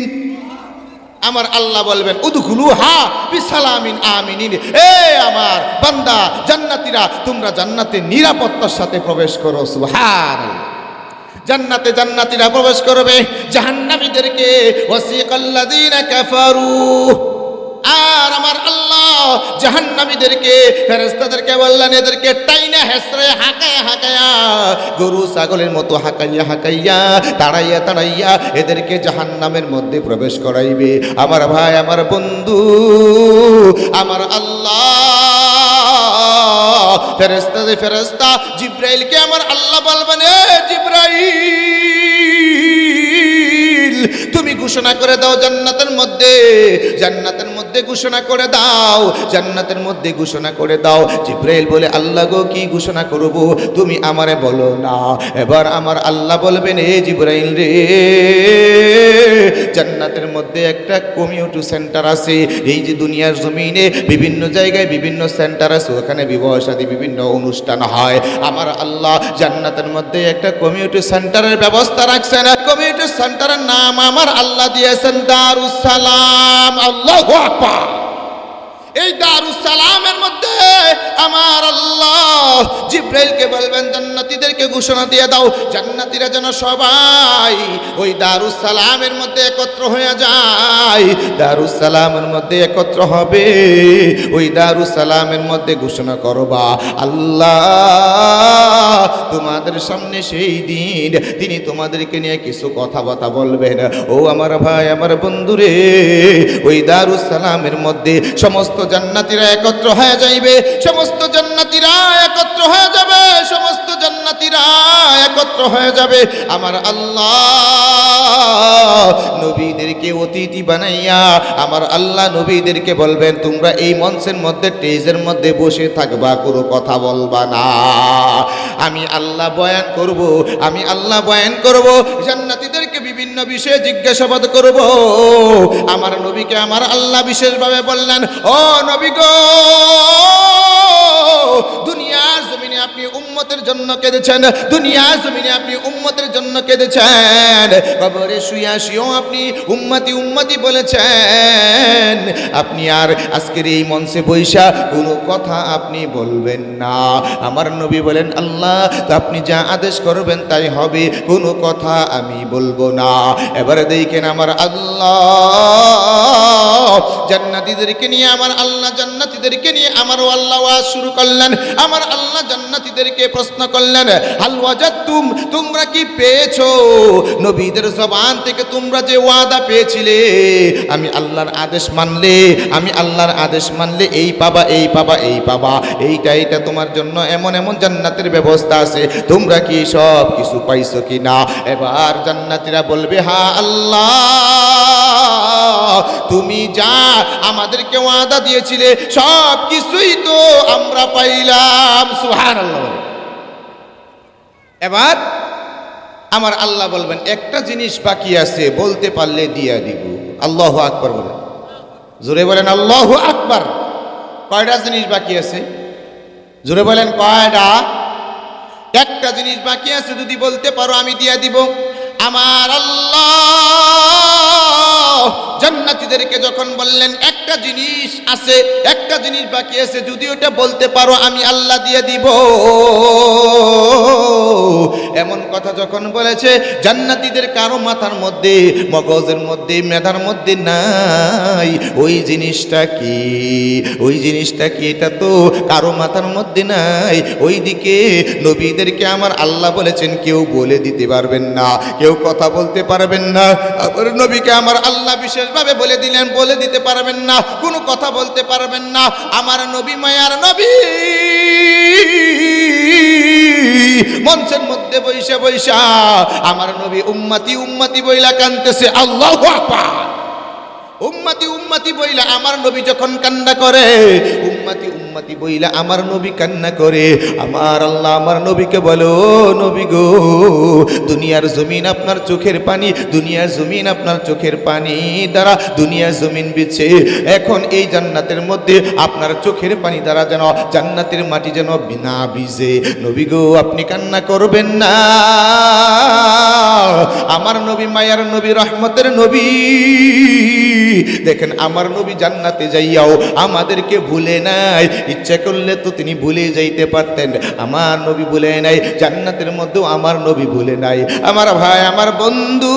আমার আল্লাহ বলবেন উদখুলুহা বিসালামিন আমিনিন। এ আমার বান্দা জান্নাতীরা, তোমরা জান্নাতে নিরাপত্তার সাথে প্রবেশ করো। সুবহানাল্লাহ। জান্নাতীরা প্রবেশ করবে, জাহান্নামীদেরকে ওয়াসিকাল্লাযীনা কাফারু, আর আমার আল্লাহ জাহান্নামীদেরকে, ফেরেশতাদেরকে বললেন এদেরকে টাইনা হেসরে হাঁকায়া গরু ছাগলের মতো হাঁকাইয়া তাড়াইয়া এদেরকে জাহান্নামের মধ্যে প্রবেশ করাইবে। আমার ভাই, আমার বন্ধু, আমার আল্লাহ ফেরেশতা জিব্রাইলকে আমার আল্লাহ বলবেন, এ জিব্রাইল, তুমি ঘোষণা করে দাও জান্নাতের মধ্যে, জান্নাতের মধ্যে ঘোষণা করে দাও, জান্নাতের মধ্যে ঘোষণা করে দাও। জিব্রাইল বলে আল্লাহ গো কি ঘোষণা করব, তুমি আমারে বলো না। এবার আমার আল্লাহ বলবেন এ জিব্রাইল রে, জান্নাতের মধ্যে একটা কমিউনিটি সেন্টার আছে। এই যে দুনিয়ার জমিনে বিভিন্ন জায়গায় বিভিন্ন সেন্টার আছে, ওখানে বিবাহ শাদী বিভিন্ন অনুষ্ঠান হয়। আমার আল্লাহ জান্নাতের মধ্যে একটা কমিউনিটি সেন্টারের ব্যবস্থা রাখছেন। কমিউনিটি সেন্টারের নাম আমার আল্লাহ দিয়েছেন দারুস সালাম। আল্লাহু আকবার। এই দারুস সালামের মধ্যে আমার আল্লাহ জিব্রাইলকে বলবেন জান্নাতীদেরকে ঘোষণা দিয়ে দাও, জান্নাতীরা যেন সবাই ওই দারুস সালামের মধ্যে একত্র হয়ে যায়। দারুস সালামের মধ্যে একত্র হবে, ওই দারুস সালামের মধ্যে ঘোষণা করবা আল্লাহ তোমাদের সামনে সেই দিন তিনি তোমাদেরকে নিয়ে কিছু কথাবার্তা বলবেন। ও আমার ভাই আমার বন্ধুরে, ওই দারুস সালামের মধ্যে সমস্ত জান্নাতীরা একত্র হয়ে যাইবে, সমস্ত জান্নাতীরা একত্র হয়ে যাবে, সমস্ত জান্নাতীরা একত্র হয়ে যাবে। আমার আল্লাহ নবীদেরকে অতিথি বানাইয়া আমার আল্লাহ নবীদেরকে বলবেন তোমরা এই মঞ্চের মধ্যে স্টেজের মধ্যে বসে থাকবা, কোনো কথা বলবা না। আমি আল্লাহ বয়ান করব, আমি আল্লাহ বয়ান করব, জান্নাতীদেরকে বিভিন্ন বিষয়ে জিজ্ঞাসাবাদ করব। আমার নবীকে আমার আল্লাহ বিশেষভাবে বললেন ও নবী গো, দুনিয়ার জমিনে আপনি উম্মতের জন্য কেঁদেছেন, দুনিয়ার জমিনে আপনি উম্মতের জন্য কেঁদেছেন, কবরে শুইয়া শুয়েও আপনি উম্মতি উম্মতি বলেছেন। আপনি আর আজকের এই মঞ্চে বৈশা কোনো কথা আপনি বলবেন না। আমার নবী বলেন আল্লাহ আপনি যা আদেশ করবেন তাই হবে, কোনো কথা আমি বলবো না। এবারে দেখেন আমার আল্লাহ জান্নাতীদেরকে নিয়ে আমার আল্লাহ জান্নাতীদেরকে নিয়ে আমারও আল্লাহ ওয়াজ শুরু করলেন। আমার আল্লাহ জান্নাতীদেরকে প্রশ্ন করলেন হাল ওয়াজাদতুম, তোমরা কি পেয়েছো? নবীদের জবান থেকে তোমরা যে ওয়াদা পেয়েছিলে আমি আল্লাহর আদেশ মানলে, আমি আল্লাহর আদেশ মানলে এই পাবা এই পাবা এই পাবা, এইটা তোমার জন্য এমন এমন জান্নাতের ব্যবস্থা আছে, তোমরা কি সব কিছু পাইছো কি না? এবার জান্নাতীরা বলবে হ্যাঁ আল্লাহ তুমি যা আমাদেরকে ওয়াদা দিয়েছিলে সব কিছুই তো আমরা পাইলাম। সুবহানাল্লাহ। এবার আমার আল্লাহ বলবেন একটা জিনিস বাকি আছে, বলতে পারলে দিয়া দিব। আল্লাহু আকবার বলেন, জোরে বলেন আল্লাহু আকবার। কয়টা জিনিস বাকি আছে? জোরে বলেন কয়টা? একটা জিনিস বাকি আছে, যদি বলতে পারো আমি দিয়া দিব। আমার আল্লাহ জান্নাতীদেরকে যখন বললেন একটা জিনিস আছে, একটা জিনিস বাকি আছে, যদি ওটা বলতে পারো আমি আল্লাহ দিয়ে দিব, এমন কথা যখন বলেছে জান্নাতীদের কারো মাথার মধ্যে মগজের মধ্যে মেধার মধ্যে নাই ওই জিনিসটা কি, ওই জিনিসটা কি এটা তো কারো মাথার মধ্যে নাই। ওইদিকে নবীদেরকে আমার আল্লাহ বলেছেন কেউ বলে দিতে পারবেন না, কেউ কথা বলতে পারবেন না। আবার নবীকে আমার আল্লাহ বিশেষভাবে বলে দিলেন বলে দিতে পারবেন না, কোনো কথা বলতে পারবেন না। আমার নবী মায়ার নবী মঞ্চের মধ্যে বৈশা বৈশা আমার নবী উম্মতি উম্মতি বইলা কাঁদতেছে। আল্লাহু আকবার। উম্মতি উম্মতি বইলা আমার নবী যখন কান্না করে, উম্মতি উম্মতি বইলা আমার নবী কান্না করে, আমার আল্লাহ আমার নবীকে বলো নবী গো দুনিয়ার জমিন আপনার চোখের পানি, দুনিয়ার জমিন আপনার চোখের পানি দ্বারা দুনিয়ার জমিন বিছে, এখন এই জান্নাতের মধ্যে আপনার চোখের পানি দ্বারা যেন জান্নাতের মাটি যেন না ভিজে। নবী গো আপনি কান্না করবেন না। আমার নবী মায়ার নবী রহমতের নবী, দেখেন আমার নবী জান্নাতে যাইয়াও আমাদেরকে ভুলে নাই। ইচ্ছা করলে তো তিনি ভুলে যাইতে পারতেন, আমার নবী ভুলে নাই। জান্নাতের মধ্যেও আমার নবী ভুলে নাই। আমার ভাই আমার বন্ধু,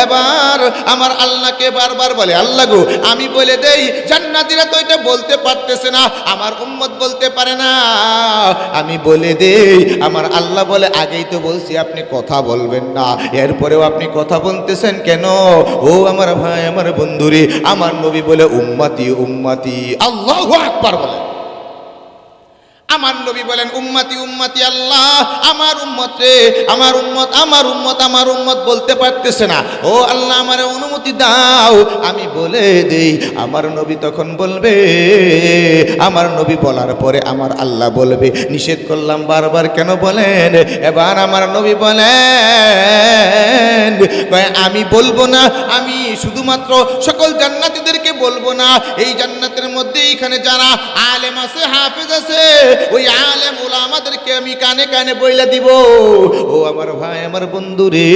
এবার আমার আল্লাহকে বারবার বলে আল্লাহ গো আমি বলে দেই, জান্নাতীরা তো এটা বলতে পারতেছে না, আমার উম্মত বলতে পারে না, আমি বলে দেই। আমার আল্লাহ বলে আগেই তো বলছি আপনি কথা বলবেন না, এরপরেও আপনি কথা বলতেছেন কেন? ও আমার ভাই আমার বন্ধুরে, আমার নবী বলে উম্মতি উম্মতি। আল্লাহু আকবার বলে। আমার নবী বলেন উম্মতি উম্মতি, আল্লাহ আমার উম্মত রে, আমার উম্মত আমার উম্মত আমার উম্মত বলতে পারতেছে না, ও আল্লাহ আমার অনুমতি দাও আমি বলে দেই। আমার নবী তখন বলবে, আমার নবী বলার পরে আমার আল্লাহ বলবে, নিষেধ করলাম বারবার কেন বলেন? এবার আমার নবী বলেন, আমি বলবো না, আমি শুধুমাত্র সকল জান্নাতীদেরকে বলবো না, এই জান্নাতের মধ্যে এইখানে যারা আলেম আছে হাফেজ আছে ওই আলেম উলামাদেরকে আমি কানে কানে বইলা দিব, ও আমার ভাই আমার বন্ধু রে,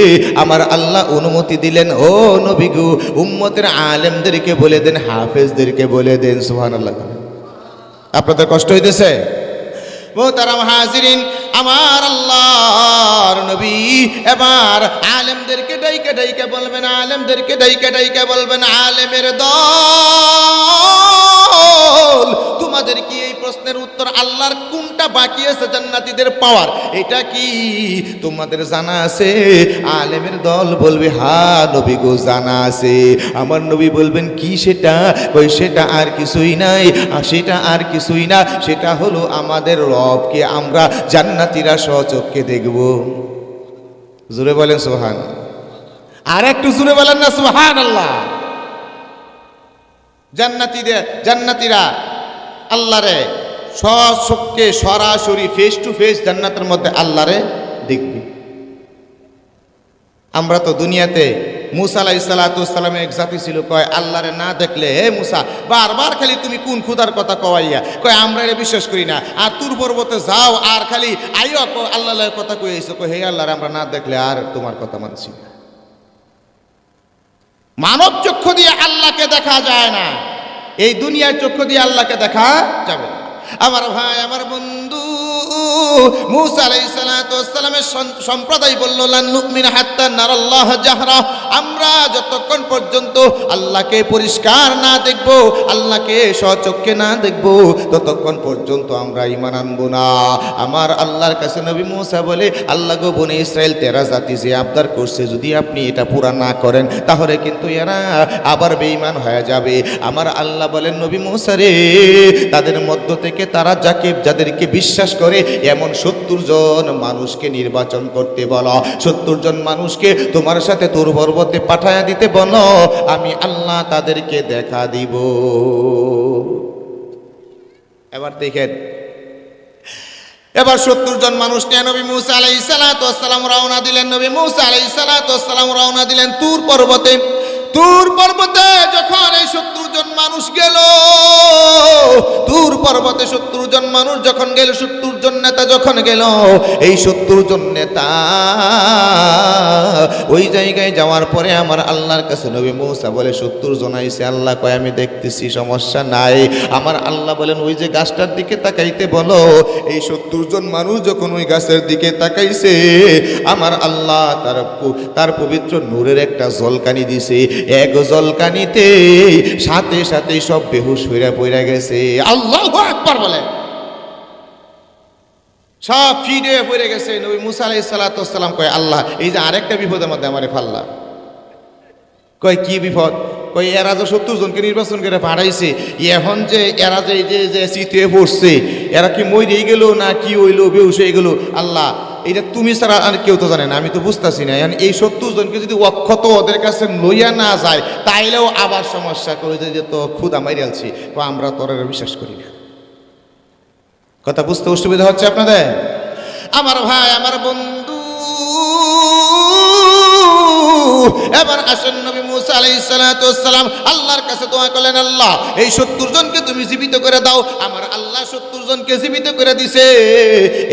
আমার আল্লাহ অনুমতি দিলেন, ও নবী গো উম্মতের আলেমদেরকে বলে দেন, হাফেজদেরকে বলে দেন। সুবহানাল্লাহ। আপনাদের কষ্ট হইতেছে? মোহতারাম হাজিরিন, আমার আল্লাহর নবী এবার আলেমদেরকে ডাইকে ডাইকে বলবেন, আলেমদেরকে ডাইকে ডাইকে বলবেন, আলেমের দল তোমাদের কি এই প্রশ্নের উত্তর আল্লাহর কোনটা বাকি আছে জান্নাতীদের পাওয়ার, এটা কি তোমাদের জানা আছে? আলেমের দল বলবে, হ্যাঁ নবী গো জানা আছে। আমার নবী বলবেন, কি সেটা? কই সেটা আর কিছুই নাই, সেটা আর কিছুই না, সেটা হলো আমাদের রবকে আমরা জান্নাতীরা স্বচক্ষে দেখব। জোরে বলেন সুবহান, আর একটু জোরে বলেন না সুবহানাল্লাহ। জান্নাতীরা আল্লাহরে স্বচক্ষে সরাসরি ফেস টু ফেস জান্নাতের মধ্যে আল্লাহরে দেখবে। আমরা তো দুনিয়াতে মুসা আলাইহিস সালামের এক জাতি ছিল, কয় আল্লাহরে না দেখলে, হে মুসা বারবার খালি তুমি কোন খুদার কথা কওয়াইয়া, কয় আমরা এটা বিশ্বাস করি না, আর তুর পর্বতে যাও আর খালি আইও আল্লাহ কথা কইছো, কয় হে আল্লাহরে আমরা না দেখলে আর তোমার কথা মানছি না। মানব চক্ষু দিয়ে আল্লাহকে দেখা যায় না, এই দুনিয়ার চক্ষু দিয়ে আল্লাহকে দেখা যাবে না। আমার ভাই আমার বন্ধু মুসা আলাইহিস সালামের সম্প্রদায় বলল, লান নুমিনা হাত্তা নারাল্লাহ জাহরা, আমরা যতক্ষণ পর্যন্ত আল্লাহকে পরিষ্কার না দেখব, আল্লাহকে স্বচক্ষে না দেখব, ততক্ষণ পর্যন্ত আমরা ঈমান আনবো না। আমার আল্লাহর কাছে নবী মুসা বলে, আল্লাহ গো বনে ইসরাইল তেরা জাতি যে আবদার করছে, যদি আপনি এটা পুরা না করেন তাহলে কিন্তু এরা আবার বেঈমান হয়ে যাবে। আমার আল্লাহ বলেন, নবী মুসা রে, তাদের মধ্য থেকে তারা যাদেরকে বিশ্বাস করে এমন 70 জন মানুষকে নির্বাচন করতে বলো, 70 জন মানুষকে তোমার সাথে তোর পর্বতে পাঠায়া দিতে বলো, আমি আল্লাহ তাদেরকে দেখা দিব। এবার দেখেন, এবার 70 জন মানুষ নিয়ে নবী মুসা আলাইহিস সালাম রওনা দিলেন। নবী মুসা আলাইহিস সালাম রওনা দিলেন তুর পর্বতে। তুর পর্বতে যখন এই 70 জন মানুষ গেল, তুর পর্বতে 70 জন মানুষ যখন গেল, 70 জন নেতা যখন গেল, এই 70 জন নেতা ওই জায়গায় যাওয়ার পরে আমার আল্লাহর কাছে নবী মুসা বলে, 70 জন আইছে। আল্লাহ কয়, আমি দেখতেছি, সমস্যা নাই। আমার আল্লাহ বলেন, ওই যে গাছটার দিকে তাকাইতে বলো। এই 70 জন মানুষ যখন ওই গাছের দিকে তাকাইছে, আমার আল্লাহ তার পবিত্র নূরের একটা জলকানি দিছে। এক জলকানিতে সাথে সাথে সব বেহুশ হইরা পইরা গেছে। আল্লাহু আকবার বলে, সব ফিরে পড়ে গেছে। নবী মুসা আলাইহিস সালাম কয়, আল্লাহ এই যে আরেকটা বিপদের মধ্যে আমারে ফাল্লা। কয় কি বিপদ? কয় এরা যে 70 জনকে নির্বাচন করে পাঠাইছে, এখন যে এরা যে চিতে পড়ছে, এরা কি মইরেই গেল না কি হইলো, বেহুশ হয়ে গেল? আল্লাহ এটা তুমি ছাড়া আর কেউ তো জানে না, আমি তো বুঝতেছি না। এই 70 জনকে যদি অক্ষত ওদের কাছে লইয়া না যায়, তাইলেও আবার সমস্যা করে যে তো খুদা মাইরে আলছি, আমরা তোরা বিশ্বাস করি না। কথা বুঝতে অসুবিধা হচ্ছে আপনাদের? আমার ভাই আমার বন্ধু, এবার আসেন নবী মুসা আলাইহিস সালাম আল্লাহর কাছে দোয়া করলেন, আল্লাহ এই 70 জনকে তুমি জীবিত করে দাও। আমার আল্লাহ 70 জনকে জীবিত করে দিছে।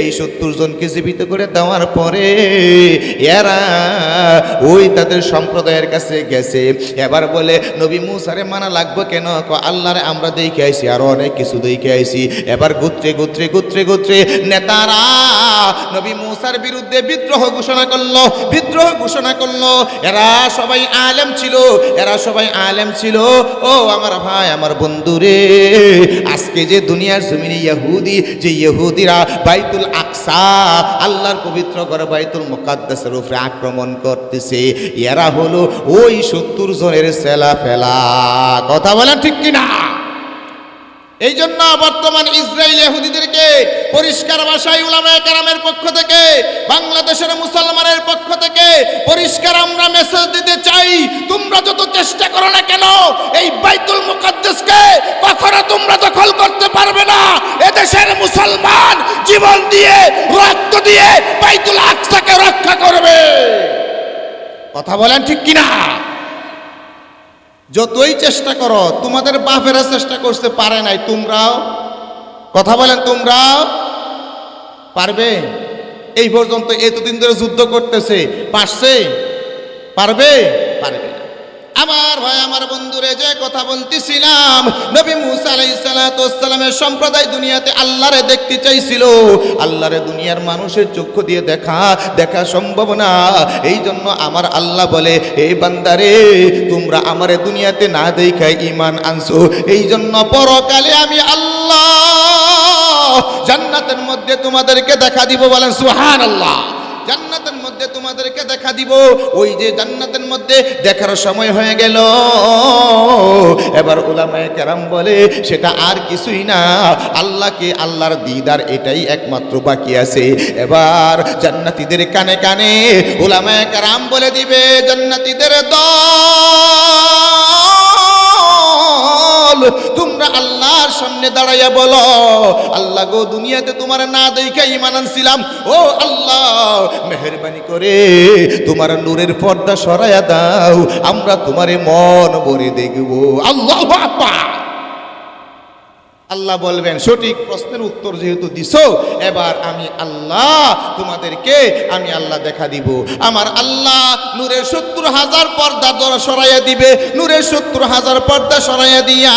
এই 70 জনকে জীবিত করে দেওয়ার পরে এরা ওই তাদের সম্প্রদায়ের কাছে গেছে। এবার বলে, নবী মুসারে মানা লাগবে কেন? আল্লাহরে আমরা দেখে আইছি, আরো অনেক কিছু দেখে আইছি। এবার গোত্রে গোত্রে গোত্রে গোত্রে নেতারা নবী মুসার বিরুদ্ধে বিদ্রোহ ঘোষণা করলো, বিদ্রোহ ঘোষণা করলো। এরা সবাই আলেম ছিল, এরা সবাই আলেম ছিল। ও আমার ভাই আমার বন্ধুরে, আজকে যে দুনিয়ার জমিনে যে ইহুদিরা বাইতুল আকসা, আল্লাহর পবিত্র ঘর বাইতুল মুকাদ্দাসের উপরে আক্রমণ করতেছে, এরা হলো ওই 70 জনের ছেলা ফেলা। কথা বলেন ঠিক কিনা? এই জন্য বর্তমান ইসরায়েল ইহুদিদেরকে পরিষ্কার ভাষায় উলামায়ে কেরামের পক্ষ থেকে, বাংলাদেশের মুসলমানের পক্ষ থেকে পরিষ্কার আমরা মেসেজ দিতে চাই, তোমরা যত চেষ্টা করো না কেন এই বাইতুল মুকাদ্দাসকে কখনো তোমরা দখল করতে পারবে না। এদেশের মুসলমান জীবন দিয়ে রক্ত দিয়ে বাইতুল আকসাকে রক্ষা করবে। কথা বলেন ঠিক কিনা? যতই চেষ্টা করো, তোমাদের বাপেরা চেষ্টা করতে পারে নাই, তোমরাও কথা বলেন তোমরাও পারবে? এই পর্যন্ত এতদিন ধরে যুদ্ধ করতেছে, পারছে? পারবে? পারবে না। আমার ভাই আমার বন্ধুরে যে কথা বলতেছিলাম, নবী মুসা আলাইহিস সালাতু ওয়াস সালামের সম্প্রদায় দুনিয়াতে আল্লাহরে দেখতে চাইছিল। আল্লাহরে দুনিয়ার মানুষের চক্ষু দিয়ে দেখা সম্ভব না। এই জন্য আমার আল্লাহ বলে, এই বান্দারে তোমরা আমারে দুনিয়াতে না দেখায় ঈমান আনছো, এই জন্য পরকালে আমি আল্লাহ জান্নাতের মধ্যে তোমাদেরকে দেখা দিব। বলেন সুবহানাল্লাহ। জান্নাতের মধ্যে তোমাদেরকে দেখা দিব। ওই যে জান্নাতের মধ্যে দেখার সময় হয়ে গেল, এবার উলামায়ে কেরাম বলে সেটা আর কিছুই না, আল্লাহকে আল্লাহর দিদার, এটাই একমাত্র বাকি আছে। এবার জান্নাতীদের কানে কানে উলামায়ে কেরাম বলে দিবে, জান্নাতীদের দল, তোমরা আল্লাহর সামনে দাঁড়াইয়া বলো, আল্লাহ গো দুনিয়াতে তোমার না দেখা ঈমান আনছিলাম, ও আল্লাহ মেহেরবানি করে তোমার নূরের পর্দা সরাইয়া দাও, আমরা তোমারে মন ভরে দেখব। আল্লাহু আকবার। আল্লাহ বলবেন, সঠিক প্রশ্নের উত্তর যেহেতু দিছো, এবার আমি আল্লাহ তোমাদেরকে আমি আল্লাহ দেখা দিব। আমার আল্লাহ নূরের ৭০,০০০ পর্দা সরাইয়া দিবে। নূরের ৭০,০০০ পর্দা সরাইয়া দিয়া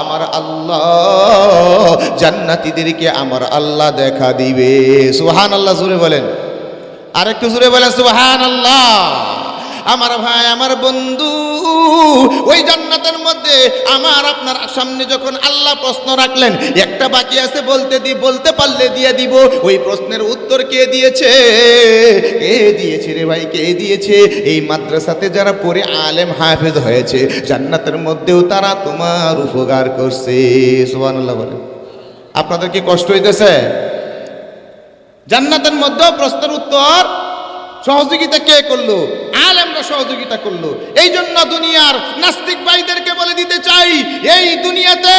আমার আল্লাহ জান্নাতীদেরকে আমার আল্লাহ দেখা দিবে। সুবহানাল্লাহ জোরে বলেন, আরেকটু জোরে বলেন সুবহানাল্লাহ। আমার ভাই আমার বন্ধু, ওই জান্নাতের মধ্যে আমার আপনার সামনে যখন আল্লাহ প্রশ্ন রাখলেন, একটা বাকি আছে বলতে পারলে দিয়ে দিব। ওই প্রশ্নের উত্তর কে দিয়েছে? কে দিয়েছে রে ভাই, কে দিয়েছে? এই মাদ্রাসাতে যারা পড়ে আলেম হাফেজ হয়েছে, জান্নাতের মধ্যেও তারা তোমার উপকার করছে। সুবহানাল্লাহ বলেন। আপনাদের কি কষ্ট হইতেছে? জান্নাতের মধ্যেও প্রশ্নের উত্তর সহযোগিতা কে করলো? আলেমরা সহযোগিতা করলো। এই জন্য দুনিয়ার নাস্তিক ভাইদেরকে বলে দিতে চাই, এই দুনিয়াতে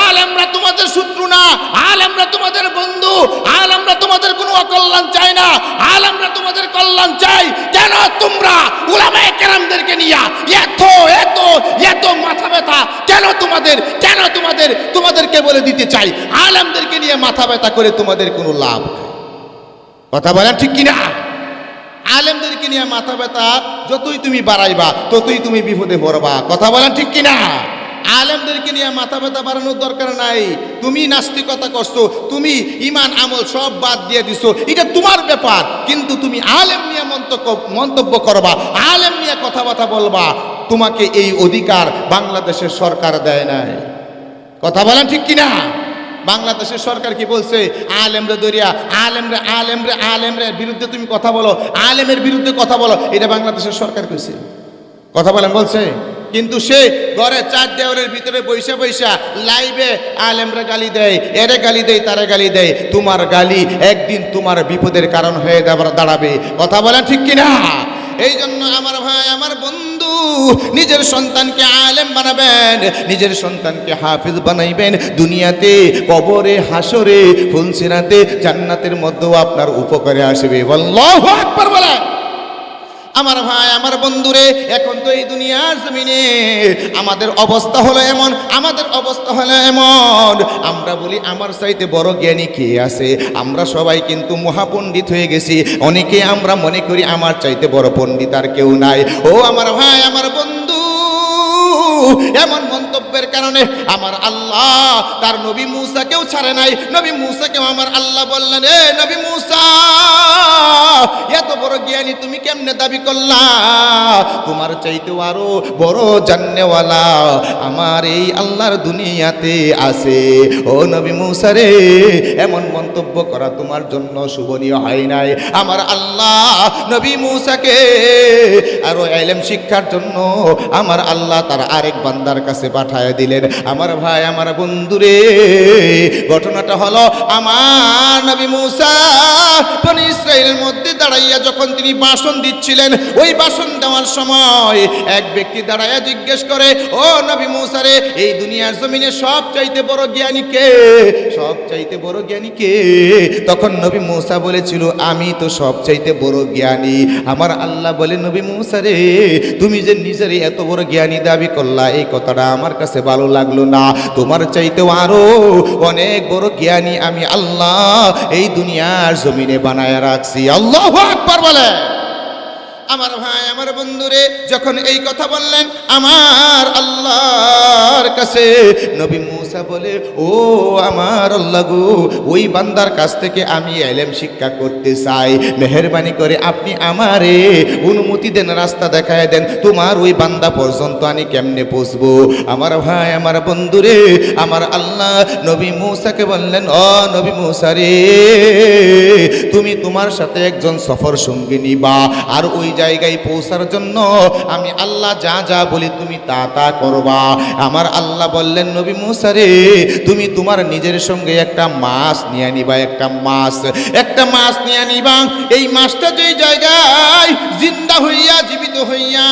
আলেমরা তোমাদের শত্রু না, আলেমরা তোমাদের বন্ধু, আলেমরা তোমাদের কোনো অকল্যাণ চায় না, আলেমরা তোমাদের কল্যাণ চাই। কেন তোমরা উলামায়ে কেরামদেরকে নিয়া এত এত এত মাথা ব্যথা কেন তোমাদেরকে বলে দিতে চাই, আলেমদেরকে নিয়ে মাথা ব্যথা করে তোমাদের কোনো লাভ? কথা বলেন ঠিক কিনা? আলেমদেরকে নিয়ে মাথা ব্যথা যতই তুমি বাড়াইবা ততই তুমি বিপদে পড়বা। কথা বলেন ঠিক কিনা? আলেমদেরকে নিয়ে মাথা ব্যথা বাড়ানোর দরকার নাই। তুমি নাস্তিকতা করছো, তুমি ঈমান আমল সব বাদ দিয়ে দিছো, এটা তোমার ব্যাপার, কিন্তু তুমি আলেম নিয়ে মন্তব্য করবা, আলেম নিয়ে কথাবার্তা বলবা, তোমাকে এই অধিকার বাংলাদেশের সরকার দেয় নাই। কথা বলেন ঠিক কিনা? বাংলাদেশের সরকার কি বলছে? আলেমরে দরিয়া, আলেমরে বিরুদ্ধে তুমি কথা বলো, আলেমের বিরুদ্ধে কথা বলো, এটা বাংলাদেশের সরকার কইছে। কথা বলেন বলছে, কিন্তু সে ঘরে ৪ দেওয়ালের ভিতরে বৈশা বৈশা লাইভে আলেমরে গালি দেয়, এরে গালি দেয়, তারে গালি দেয়। তোমার গালি একদিন তোমার বিপদের কারণ হয়ে দাঁড়াবে। কথা বলেন ঠিক কিনা? এই জন্য আমার ভাই আমার বন্ধু, নিজের সন্তানকে আলেম বানাবেন, নিজের সন্তানকে হাফিজ বানাইবেন। দুনিয়াতে, কবরে, হাসরে, ফুলসিরাতে, জান্নাতের মধ্যেও আপনার উপকারে আসবে। আল্লাহু আকবার বলেন। আমার ভাই আমার বন্ধুরে, এখন তো এই দুনিয়ার জমিনে আমাদের অবস্থা হলো এমন, আমরা বলি আমার চাইতে বড় জ্ঞানী কে আছে? আমরা সবাই কিন্তু মহাপণ্ডিত হয়ে গেছি। অনেকে আমরা মনে করি আমার চাইতে বড় পণ্ডিত আর কেউ নাই। ও আমার ভাই আমার বন্ধু, এমন মন্তব্যের কারণে আমার আল্লাহ তার নবী মূসাকেও ছাড়ে নাই। নবী মূসাকেও আমার আল্লাহ বললেন, এ নবী মূসা, এত বড় জ্ঞানী তুমি কেমনে দাবি করলা? তোমার চাইতেও আরো বড় জান্নেওয়ালা আমার এই আল্লাহর দুনিয়াতে আছে। ও নবী মূসা রে, এমন মন্তব্য করা তোমার জন্য শুভনীয় হয় নাই। আমার আল্লাহ নবী মূসাকে আরো ইলম শিক্ষার জন্য আমার আল্লাহ তার আরেক বান্দার কাছে পাঠায় দিলেন। আমার ভাই আমার বন্ধুরে, ঘটনাটা হলো আমার নবী মূসা বনী ইসরাইলের মধ্যে দাঁড়াইয়া যখন তিনি ভাষণ দিচ্ছিলেন, ওই ভাষণ দেওয়ার সময় এক ব্যক্তি দাঁড়াইয়া জিজ্ঞেস করে, ও নবী মূসা রে, এই দুনিয়ার জমিনে সবচাইতে বড় জ্ঞানী কে? সবচাইতে বড় জ্ঞানী কে? তখন নবী মূসা বলেছিল, আমি তো সবচাইতে বড় জ্ঞানী। আমার আল্লাহ বলে, নবী মূসা রে, তুমি যে নিজের এত বড় জ্ঞানী দাবি করলা, এই কথাটা আমার কাছে ভালো লাগলো না। তোমার চাইতেও আরো অনেক বড় জ্ঞানী আমি আল্লাহ এই দুনিয়ার জমিনে বানায় রাখছি। আল্লাহু আকবার বলে। আমার ভাই আমার বন্ধুরে, যখন এই কথা বললেন আমার আল্লাহর কাছে, নবী মূসা বলে, ও আমার আল্লাহ গো, ওই বান্দার কাছ থেকে আমি ইলম শিক্ষা করতে চাই, মেহেরবানি করে আপনি আমারে অনুমতি দেন, রাস্তা দেখায় দেন, তোমার ওই বান্দা পর্যন্ত আমি কেমনে পৌঁছবো? আমার ভাই আমার বন্ধুরে, আমার আল্লাহ নবী মূসাকে বললেন, ও নবী মূসা রে, তুমি তোমার সাথে একজন সফর সঙ্গী নিবা, আর ওই জায়গায় পৌঁছার জন্য আমি আল্লাহ যা যা বলি তুমি তা তা করবা। আমার আল্লাহ বললেন, নবী মূসা রে, তুমি তোমার নিজের সঙ্গে একটা মাছ নিয়ে নিবা, একটা মাছ নিয়ে নিবা। এই মাছটা যেই জায়গায় জিন্দা হইয়া জীবিত হইয়া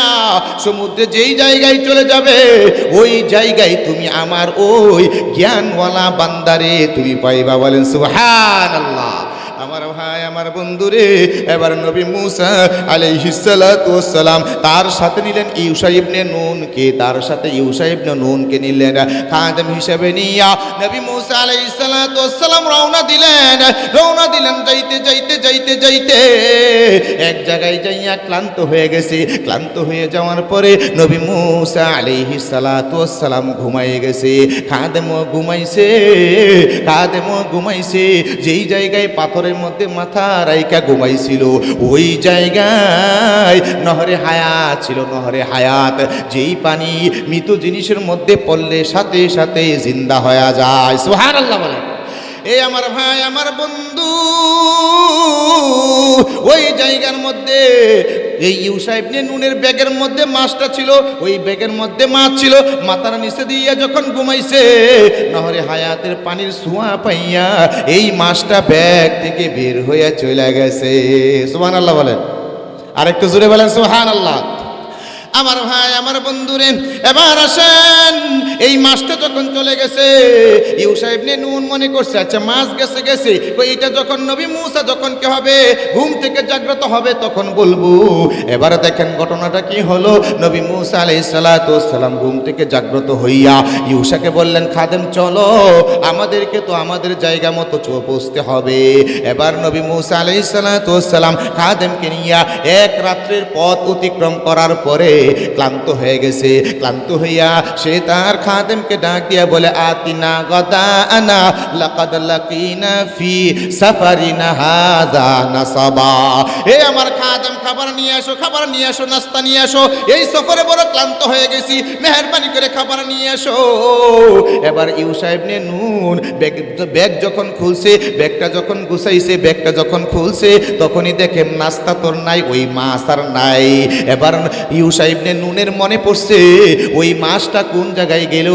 সমুদ্রে যেই জায়গায় চলে যাবে, ওই জায়গায় তুমি আমার ওই জ্ঞানওয়ালা বান্দারে তুমি পাইবা। বলেন সুবহানাল্লাহ। আমার ভাই আমার বন্ধুরে, এবার নবী মূসা আলাইহিস সালাতু ওয়াস সালাম তার সাথে নিলেন ইউশা ইবনে নুনকে, তার সাথে ইউশা ইবনে নুনকে নিলেন খাদেম হিসেবে নিয়া। নবী মূসা আলাইহিস সালাতু ওয়াস সালাম রওনা দিলেন। যাইতে এক জায়গায় যাইয়া ক্লান্ত হয়ে গেছে। ক্লান্ত হয়ে যাওয়ার পরে নবী মূসা আলাইহিস সালাতু ওয়াস সালাম ঘুমায়ে গেছে। খাদেমও ঘুমাইছে। যেই জায়গায় পাথরের মধ্যে মাথা রাইকা ঘুমাইছিল, ওই জায়গায় নহরে হায়াত ছিল। নহরে হায়াত, যেই পানি মৃত জিনিসের মধ্যে পড়লে সাথে সাথে জিন্দা হয়ে যায়। সুবহানাল্লাহ বলেন। এই আমার ভাই আমার বন্ধু, ওই জায়গার মধ্যে এই ইউশা ইবনে নুনের ব্যাগের মধ্যে মাছটা ছিল, ওই ব্যাগের মধ্যে মাছ ছিল। মাথার নিচে দিয়ে যখন ঘুমাইছে, নহরে হায়াতের পানির ছোঁয়া পাইয়া এই মাছটা ব্যাগ থেকে বের হয়ে চলে গেছে। সুবহানাল্লাহ বলেন। আরেকটু জোরে বলেন সুবহানাল্লাহ। আমার ভাই আমার বন্ধুরে, এবার আসেন, এই মাছটা যখন চলে গেছে, ইউশা ইবনে নুন মনে করছে আচ্ছা মাছ গেছে, এইটা যখন নবী মূসা যখন কি হবে, ঘুম থেকে জাগ্রত হবে, তখন বলবো। এবার দেখেন ঘটনাটা কি হলো। নবী মূসা আলাইহিস সালাতু ওয়াস সালাম ঘুম থেকে জাগ্রত হইয়া ইউশাকে বললেন, খাদেম চলো, আমাদেরকে তো আমাদের জায়গা মতো পৌঁছতে হবে। এবার নবী মূসা আলাইহিস সালাতু ওয়াস সালাম খাদেমকে নিয়া এক রাত্রের পথ অতিক্রম করার পরে ক্লান্ত হয়ে গেছে। ক্লান্ত হইয়া সে তার খাদেমকে ডাক দিয়া বলে, আতিনা গাদানা লাকাদ লাকিনা ফি সাফারিনা হাযা নাসাবা। হে আমার খাদেম, খাবার নিয়ে আসো, নাস্তা নিয়ে আসো, এই সফরে বড় ক্লান্ত হয়ে গেছি, মেহেরবানি করে খাবার নিয়ে আসো। এবার ইউশা ইবনে নুন ব্যাগ যখন খুলছে, ব্যাগটা যখন গুছাইছে, ব্যাগটা যখন খুলছে, তখনই দেখে নাস্তা তোর নাই, ওই মাছ আর নাই। এবার ইউশা ইবনে নুনের মনে পড়ছে ওই মাছটা কোন জায়গায় গেল।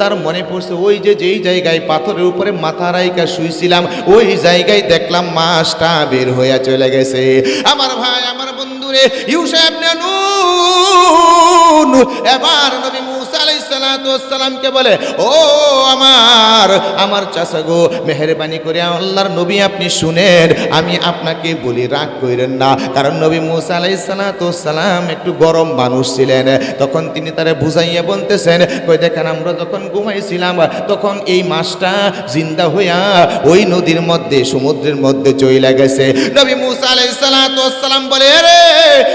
তার মনে পড়ছে ওই যেই জায়গায় পাথরের উপরে মাথা রাইকা শুইছিলাম, ওই জায়গায় দেখলাম মাছটা বের হয়ে চলে গেছে। আমার ভাই আমার বন্ধুরে, ইউশা ইবনে নুন এবার নবী মূসা আলাইহিস সালাতু ওয়াস সালামকে বলে, ও আমার চাচা গো, মেহেরবানি করে আল্লাহর নবী আপনি শুনেন, আমি আপনাকে বলি রাগ কইরেন না। কারণ নবী মূসা আলাইহিস সালাতু ওয়াস সালাম একটু গরম মানুষ ছিলেন। তখন তিনি তারে বুঝাইয়া বলতেছেন, কই দেখেন আমরা যখন ঘুমাইছিলাম, তখন এই মাছটা জিন্দা হইয়া ওই নদীর মধ্যে, সমুদ্রের মধ্যে চইলা গেছে। নবী মূসা আলাইহিস সালাতু ওয়াস সালাম বলে, রে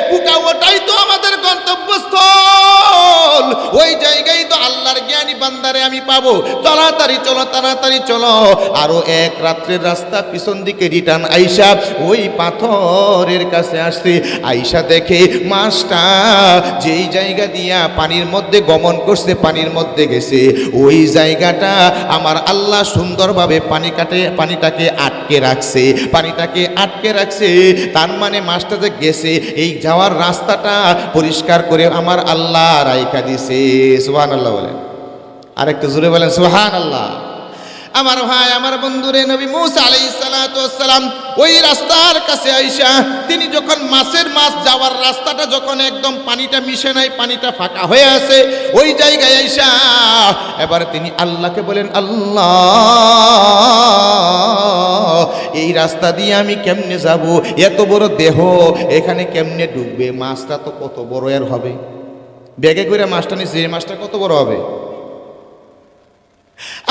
বুকা, ওটাই তো আমাদের গন্তব্যস্থল, ওই জায়গায় তো আল্লাহর জ্ঞানী বান্দারে আমি পাবো। তাড়াতাড়ি চলো। আরো এক রাত্রের রাস্তা পিছন দিকে রিটার্ন আইসা ওই পাথরের কাছে আসছে। আইসা দেখে মাছটা যেই জায়গা দিয়া পানির মধ্যে গমন করছে, পানির মধ্যে গেছে, ওই জায়গাটা আমার আল্লাহ সুন্দরভাবে পানিটাকে আটকে রাখছে। তার মানে মাছটা যে গেছে, এই যাওয়ার রাস্তাটা পরিষ্কার করে আমার আল্লাহ রাইখা দিছে। সুবহানাল্লাহ বলেন। আরেকটু জোরে বলেন সুবহানাল্লাহ। আমার ভাই, আমার বন্ধুরে, নবী মূসা আলাইহিস সালাতু ওয়াস সালাম ওই রাস্তার কাছে আইসা তিনি যখন মাছ যাওয়ার রাস্তাটা যখন একদম পানিটা মিশে নাই, পানিটা ফাঁকা হয়ে আছে, ওই জায়গায় আইসা এবার তিনি আল্লাহকে বলেন, আল্লাহ এই রাস্তা দিয়ে আমি কেমনে যাব, এত বড় দেহ এখানে কেমনে ডুববে, মাছটা তো কত বড় এর হবে, ব্যাগে করে মাছটা নিচ্ছে, এই মাছটা কত বড় হবে।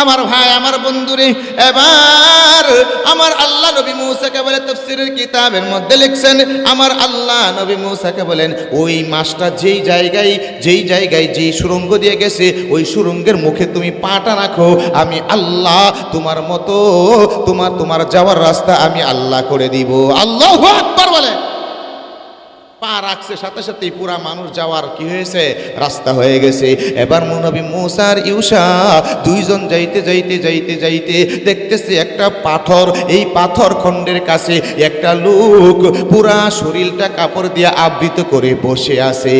আমার ভাই, আমার বন্ধুরে, এবার আমার আল্লাহ নবী মূসাকে বলে, তাফসীরের কিতাবের মধ্যে লিখছেন, আমার আল্লাহ নবী মূসাকে বলেন ওই মাছটা যেই জায়গায় যেই সুড়ঙ্গ দিয়ে গেছে ওই সুড়ঙ্গের মুখে তুমি পাটা রাখো, আমি আল্লাহ তোমার মতো তোমার যাওয়ার রাস্তা আমি আল্লাহ করে দিব। আল্লাহু আকবার বলে। পা রাখছে সাথে সাথেই পুরা মানুষ যাওয়ার কি হয়েছে, রাস্তা হয়ে গেছে। এবার নবী মূসা আর ইউশা দুইজন যাইতে দেখতেছে একটা পাথর, এই পাথর খণ্ডের কাছে একটা লোক পুরা শরীরটা কাপড় দিয়ে আবৃত করে বসে আছে।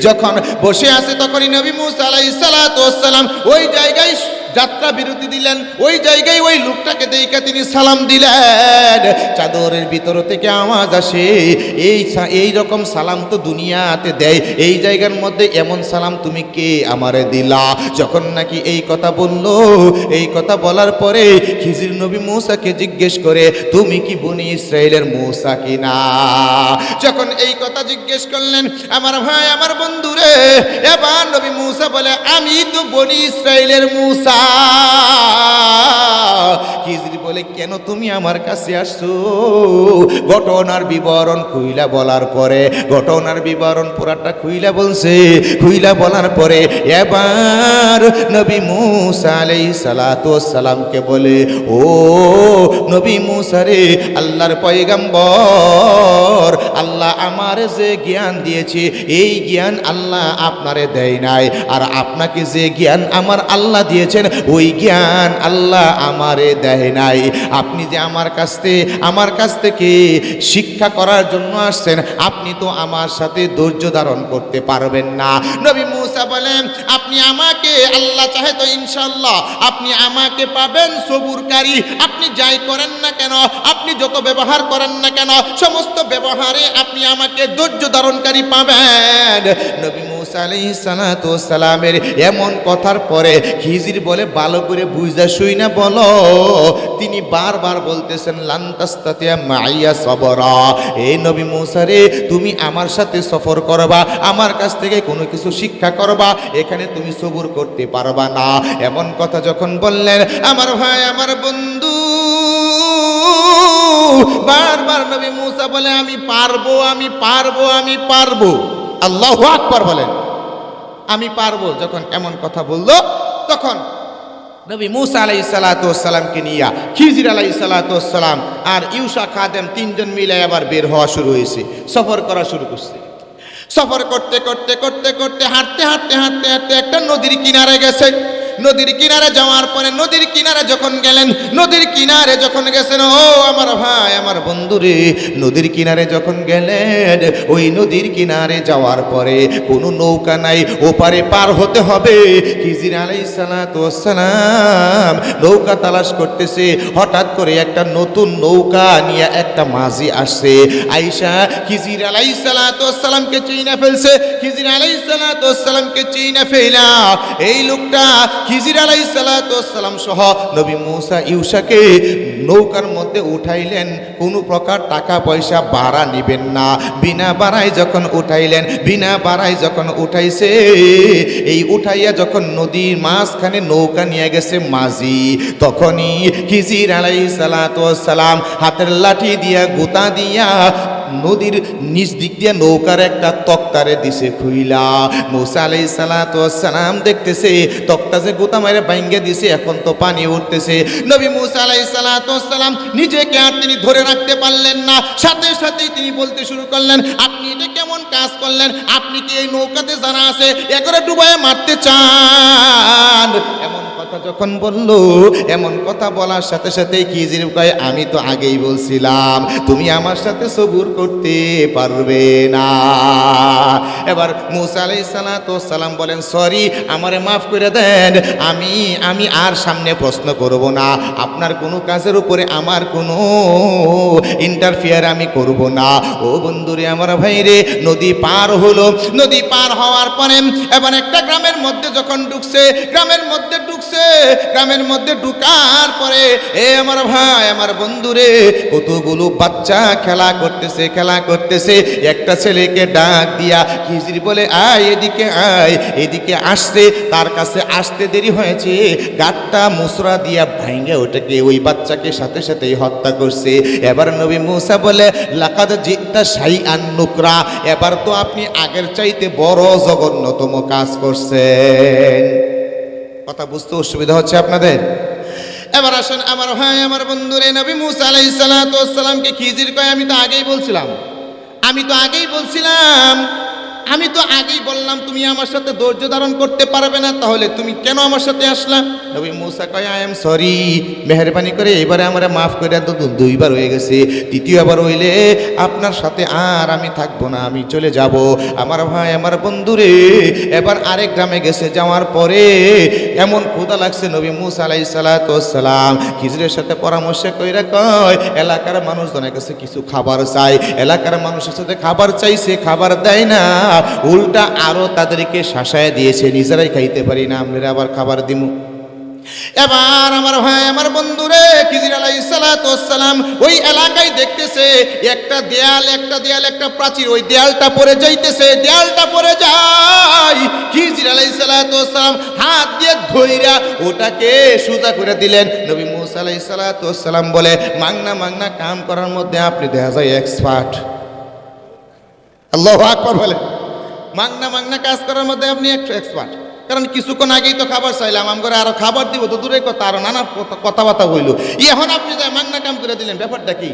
যখন বসে আছে তখনই নবী মূসা আলাইহিস সালাতু ওয়াস সালাম ওই জায়গায় যাত্রা বিরতি দিলেন, ওই জায়গায় ওই লোকটাকে দেখে তিনি সালাম দিলেন। চাদরের ভিতর থেকে আওয়াজ আসে, এই রকম সালাম তো দুনিয়াতে দেয়, এই জায়গার মধ্যে এমন সালাম তুমি কে আমারে দিলা। যখন নাকি এই কথা বলল, এই কথা বলার পরে খিজির নবী মূসাকে জিজ্ঞেস করে, তুমি কি বনি ইসরাইলের মূসা কিনা? যখন এই কথা জিজ্ঞেস করলেন আমার ভাই, আমার বন্ধুরে, এবার নবী মূসা বলে, আমি তো বনি ইসরাইলের মূসা। খিজির বলে, কেন তুমি আমার কাছে আসছো? ঘটনার বিবরণ খুইলা বলার পরে, ঘটনার বিবরণ পুরাটা খুইলা বলছে। খুইলা বলার পরে এবার নবী মূসা আলাইহিস সালাতু ওয়াস সালামকে বলে, ও নবী মূসা রে, আল্লাহর পয়গম্বর, আল্লাহ আমারে যে জ্ঞান দিয়েছে এই জ্ঞান আল্লাহ আপনারে দেয় নাই, আর আপনাকে যে জ্ঞান আমার আল্লাহ দিয়েছেন ওই জ্ঞান আল্লাহ আমারে দেয় নাই। আপনি যে আমার কাছ থেকে শিক্ষা করার জন্য আসছেন, আপনি তো আমার সাথে ধৈর্য ধারণ করতে পারবেন না। নবী মূসা বলেন, আপনি আমাকে, আল্লাহ চাহে তো ইনশাআল্লাহ আপনি আমাকে পাবেন সবুরকারী। আপনি যাই করেন না কেন, আপনি যত ব্যবহার করেন না কেন, সমস্ত ব্যবহারে আপনি আমাকে ধৈর্য ধারণকারী পাবেন। নবী মূসা আলাইহিস সালাতু ওয়াস সালামের এমন কথার পরে খিজির বলে, ভালো করে বুঝা শুই না বলো। তিনি বারবার বলতেছেন, লান তাস্তাতিয়া মাইয়া সবরা, এই নবী মূসা রে, তুমি আমার সাথে সফর করবা, আমার কাছ থেকে কোনো কিছু শিক্ষা করবা, এখানে তুমি সবুর করতে পারবা না। এমন কথা যখন বললেন আমার ভাই, আমার বন্ধু, বারবার নবী মূসা বলে, আমি পারবো, আমি পারবো, আমি পারবো। আল্লাহু আকবার বলেন, আমি পারবো। যখন এমন কথা বললো তখন নবী মূসা আলাইহিস সালাতু ওয়াস সালামকে নিয়ে খিজির আলাইহিস সালাতু ওয়াস সালাম আর ইউশা খাদেম তিনজন মিলে আবার বের হওয়া শুরু হয়েছে, সফর করা শুরু করছে। সফর করতে করতে করতে করতে হাঁটতে হাঁটতে হাঁটতে হাঁটতে একটা নদীর কিনারে গেছে। নদীর কিনারে যাওয়ার পরে নদীর কিনারে যখন গেলেন, নদীর কিনারে যখন গেছেন, ও আমার ভাই, আমার বন্ধুরে, নদীর কিনারে যখন গেলেন, ওই নদীর কিনারে যাওয়ার পরে কোনো নৌকা নাই, ওপারে পার হতে হবে। খিজির আলাইহিস সালাতু ওয়াস সালাম নৌকা তালাশ করতেছে, হঠাৎ করে একটা নতুন নৌকা নিয়ে একটা মাঝি আসছে। আয়েশা খিজির আলাইহিস সালাতু ওয়াস সালামকে চিনে ফেলছে। খিজির আলাইহিস সালাতু ওয়াস সালামকে চিনে ফেলা এই লোকটা খিজির আলাইহিস সালাতু ওয়াস সালাম সহ নবী মূসা ইউশাকে নৌকার মধ্যে উঠাইলেন। কোনো প্রকার টাকা পয়সা ভাড়া নেবেন না, বিনা ভাড়ায় যখন উঠাইলেন, বিনা ভাড়ায় যখন উঠাইছে, এই উঠাইয়া যখন নদীর মাঝখানে নৌকা নিয়ে গেছে মাঝি, তখনই খিজির আলাইহিস সালাতু ওয়াস সালাম হাতের লাঠি দিয়া গুতা দিয়া নদীর নিচ দিক দিয়ে নৌকার একটা তক্তারে দিছে খুইলা। মূসা আলাইহিস সালাতু ওয়াস সালাম দেখতেছে তক্তা যে গোতা মারে ভাঙ্গে দিছে, এখন তো পানি উঠতেছে। নবী মূসা আলাইহিস সালাতু ওয়াস সালাম নিজেকে আর তিনি ধরে রাখতে পারলেন না, সাথে সাথেই তিনি বলতে শুরু করলেন, আপনি এটা কেমন কাজ করলেন? আপনি কি এই নৌকাতে যারা আছে একরে ডুবায়ে মারতে চান? এমন কথা কথা যখন বলল, এমন কথা বলার সাথে সাথে খিজির কয়, আমি তো আগেই বলছিলাম তুমি আমার সাথে সবুর করতে পারবে না। এবার মূসা আলাইহিস সালাম বলেন, সরি, আমারে মাফ করে দেন, আমি আর সামনে প্রশ্ন করব না, আপনার কোনো কাজের উপরে আমার কোনো ইন্টারফিয়ার আমি করব না। ও বন্ধুরে, আমার ভাইরে, নদী পার হলো। নদী পার হওয়ার পরে এবার একটা গ্রামের মধ্যে যখন ঢুকছে, গ্রামের মধ্যে ঢুকার পরে আমার ভাই, আমার বন্ধুরে, কতগুলো বাচ্চা খেলা করতেছে। একটা ছেলেকে ডাক দিয়া খিজির বলে, আয় এদিকে আয়। এদিকে আসছে, তার কাছে আসতে দেরি হয়েছে, গাটটা মুসরা দিয়া ভাঙ্গে ওটাকে, ওই বাচ্চাকে সাথে সাথেই হত্যা করছে। এবার নবী মূসা বলে, লাকাদ জিতা শাইআন নুকরা, এবার তো আপনি আগের চাইতে বড় জঘন্যতম কাজ করছেন। কথা বুঝতে অসুবিধা হচ্ছে আপনাদের? এবার আসেন আমার ভাই, আমার বন্ধুরে, নবী মূসা আলাইহিস সালামকে খিজির কয়, আমি তো আগেই বললাম তুমি আমার সাথে ধৈর্য ধারণ করতে পারবে না, তাহলে তুমি কেন আমার সাথে আসলা? নবী মূসা কয়, আই এম সরি, মেহেরবানি করে এবারে আমারে মাফ করে দাও, দুইবার হয়ে গেছে, তৃতীয়বার হইলে আপনার সাথে আর আমি থাকবো না, আমি চলে যাব। আমার ভাই, আমার বন্ধুরে, এবার আরেক গ্রামে গেছে, যাওয়ার পরে এমন ক্ষুধা লাগছে, নবী মূসা আলাইহিস সালাম খিজিরের সাথে পরামর্শ কইরা কয়, এলাকার মানুষজনের কাছে কিছু খাবার চাই। এলাকার মানুষের সাথে খাবার চাইছে, খাবার দেয় না, উল্টা আরো তাদেরকে শাসায় দিয়েছে, নিজেরাই খাইতে পারি না, আমরা আবার খাবার দিমু। এবার আমার ভাই, আমার বন্ধুরে, খিজির আলাইহিস সালাম ওই এলাকায় দেখতেছে একটা দেয়াল, একটা প্রাচীর, ওই দেয়ালটা পড়ে যাইতেছে, খিজির আলাইহিস সালাম হাত দিয়ে ধইরা ওটাকে সোজা করে দিলেন। নবী মূসা আলাইহিস সালাম বলে, মাংনা কাম করার মধ্যে আপনি দেখা যায় এক্সপার্ট। আল্লাহু আকবার বলে, মাংনা কাজ করার মধ্যে আপনি এক্সপার্ট। কারণ কিছুক্ষণ আগেই তো খাবার চাইলাম, আমরা আরো খাবার দিব, তো দূরের কথা আরো নানা কথাবার্তা হইল, এখন আপনি যাই মাংনা কাম করে দিলেন, ব্যাপারটা কি?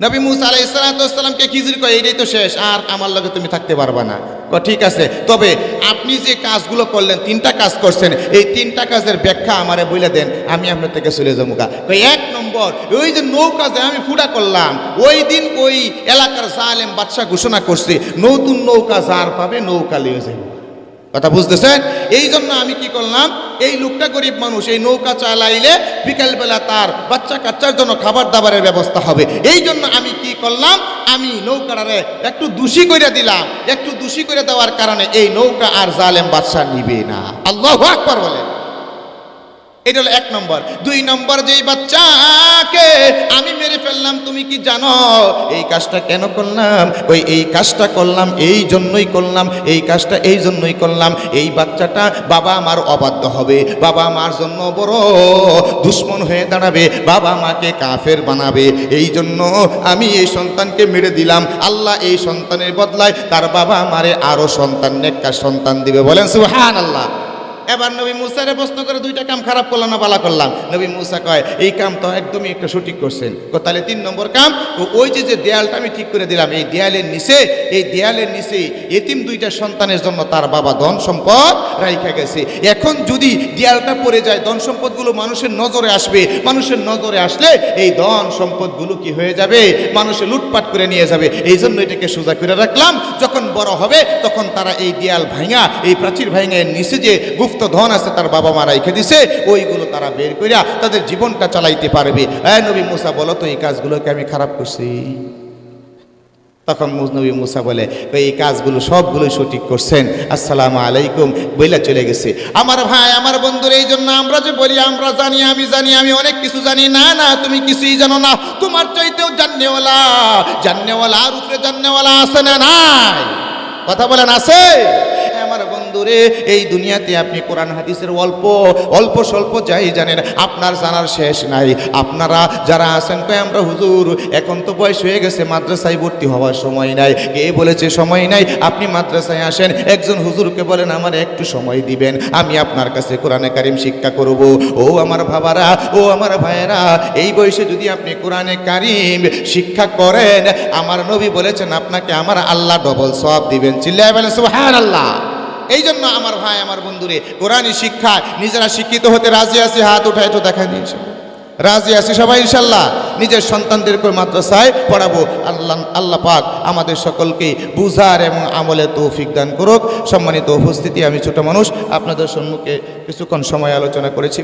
নবী মূসা আলাইহিস সালামকে খিজির কয়, এইটাই তো শেষ, আর আমার লগে তুমি থাকতে পারবা না। ঠিক আছে, তবে আপনি যে কাজগুলো করলেন, 3টা কাজ করছেন, এই 3টা কাজের ব্যাখ্যা আমারে বলে দেন, আমি আপনার থেকে চলে যাবো গা। 1 নম্বর, ওই যে নৌকা যে আমি ফুটা করলাম, ওই দিন ওই এলাকার জালেম বাদশা ঘোষণা করছে, নতুন নৌকা যার পাবে নৌকা লিয়ে যাবে। কথা বুঝতেছেন? এই জন্য আমি কি করলাম, এই লোকটা গরিব মানুষ, এই নৌকা চালাইলে বিকালবেলা তার বাচ্চা কাচ্চার জন্য খাবার দাবারের ব্যবস্থা হবে। এই জন্য আমি কি করলাম, আমি নৌকাটারে একটু দোষী করে দিলাম। একটু দোষী করে দেওয়ার কারণে এই নৌকা আর জালেম বাদশা নিবে না। আল্লাহু আকবার বলেন। এটা হলো 1 নম্বর। 2 নম্বর, যেই বাচ্চাকে আমি মেরে ফেললাম, তুমি কি জানো এই কাজটা কেন করলাম? এই কাজটা করলাম এই জন্যই করলাম, এই বাচ্চাটা বাবা আমার অবাধ্য হবে, বাবা আমার জন্য বড় দুশ্মন হয়ে দাঁড়াবে, বাবা মাকে কাফের বানাবে, এই জন্য আমি এই সন্তানকে মেরে দিলাম। আল্লাহ এই সন্তানের বদলায় তার বাবা আমারে আরো সন্তান, নেককার সন্তান দিবে। বলেন সুবহানাল্লাহ। এবার নবী মূসারে প্রশ্ন করে, 2টা কাম খারাপ করলাম না ভালো করলাম? নবী মূসা কয়, এই কাম তো একদমই একটা সঠিক করছেন। তাহলে 3 নম্বর কাম, ওই যে দেয়ালটা আমি ঠিক করে দিলাম, এই দেয়ালের নিচে এতিম 2টা সন্তানের জন্য তার বাবা ধন সম্পদ রাইখা গেছে। এখন যদি দেয়ালটা পড়ে যায়, ধন সম্পদগুলো মানুষের নজরে আসবে, মানুষের নজরে আসলে এই ধন সম্পদগুলো কি হয়ে যাবে, মানুষের লুটপাট করে নিয়ে যাবে। এই জন্য এটাকে সোজা করে রাখলাম, যখন বড় হবে তখন তারা এই দেয়াল ভাঙা, এই প্রাচীর ভাঙা, এর নিচে যে গুপ্ত ধন আছে তার বাবা মা রাইখে দিছে, ওইগুলো তারা বের কইরা তাদের জীবনটা চালাইতে পারবে। নবী মূসা, বলো তো এই কাজগুলোকে আমি খারাপ করছি? তখন নবী মূসা বলে, এই কাজগুলো সবগুলো সঠিক করছেন, আসসালামু আলাইকুম বইলা চলে গেছে। আমার ভাই, আমার বন্ধুরা, এই জন্য আমরা যে বলি আমরা জানি, আমি অনেক কিছু জানি, না তুমি কিছুই জানো না, তোমার চাইতেও জান্নেওয়ালা আর উপরে জান্নেওয়ালা আছে না নাই? কথা বলেন, আছে? আমার বন্ধুরে, এই দুনিয়াতে আপনি কোরআন হাদিসের অল্প স্বল্প যাই জানেন, আপনার জানার শেষ নাই। আপনারা যারা আছেন, কয় আমরা হুজুর এখন তো বয়স হয়ে গেছে, মাদ্রাসায় ভর্তি হওয়ার সময় নাই। কে বলেছে সময় নাই? আপনি মাদ্রাসায় আসেন, একজন হুজুরকে বলেন আমার একটু সময় দিবেন, আমি আপনার কাছে কোরআনে কারিম শিক্ষা করব। ও আমার বাবারা, ও আমার ভাইয়েরা, এই বয়সে যদি আপনি কোরআনে কারিম শিক্ষা করেন, আমার নবী বলেছেন আপনাকে আমার আল্লাহ ডবল সওয়াব দিবেন। চিল্লায় বলেন সুবহানাল্লাহ। এই জন্য আমার ভাই আমার বন্ধুরে কোরআনী শিক্ষা নিজেরা শিক্ষিত হতে রাজি আছি, হাত উঠায় তো দেখা দিয়েছে, রাজি আছি সবাই ইনশাল্লাহ। নিজের সন্তানদেরকে মাদ্রাসায় পড়াবো। আল্লাহ পাক আমাদের সকলকে বুঝার এবং আমলে তৌফিক দান করুক। সম্মানিত উপস্থিতি, আমি ছোট মানুষ, আপনাদের সম্মুখে কিছুক্ষণ সময় আলোচনা করেছি।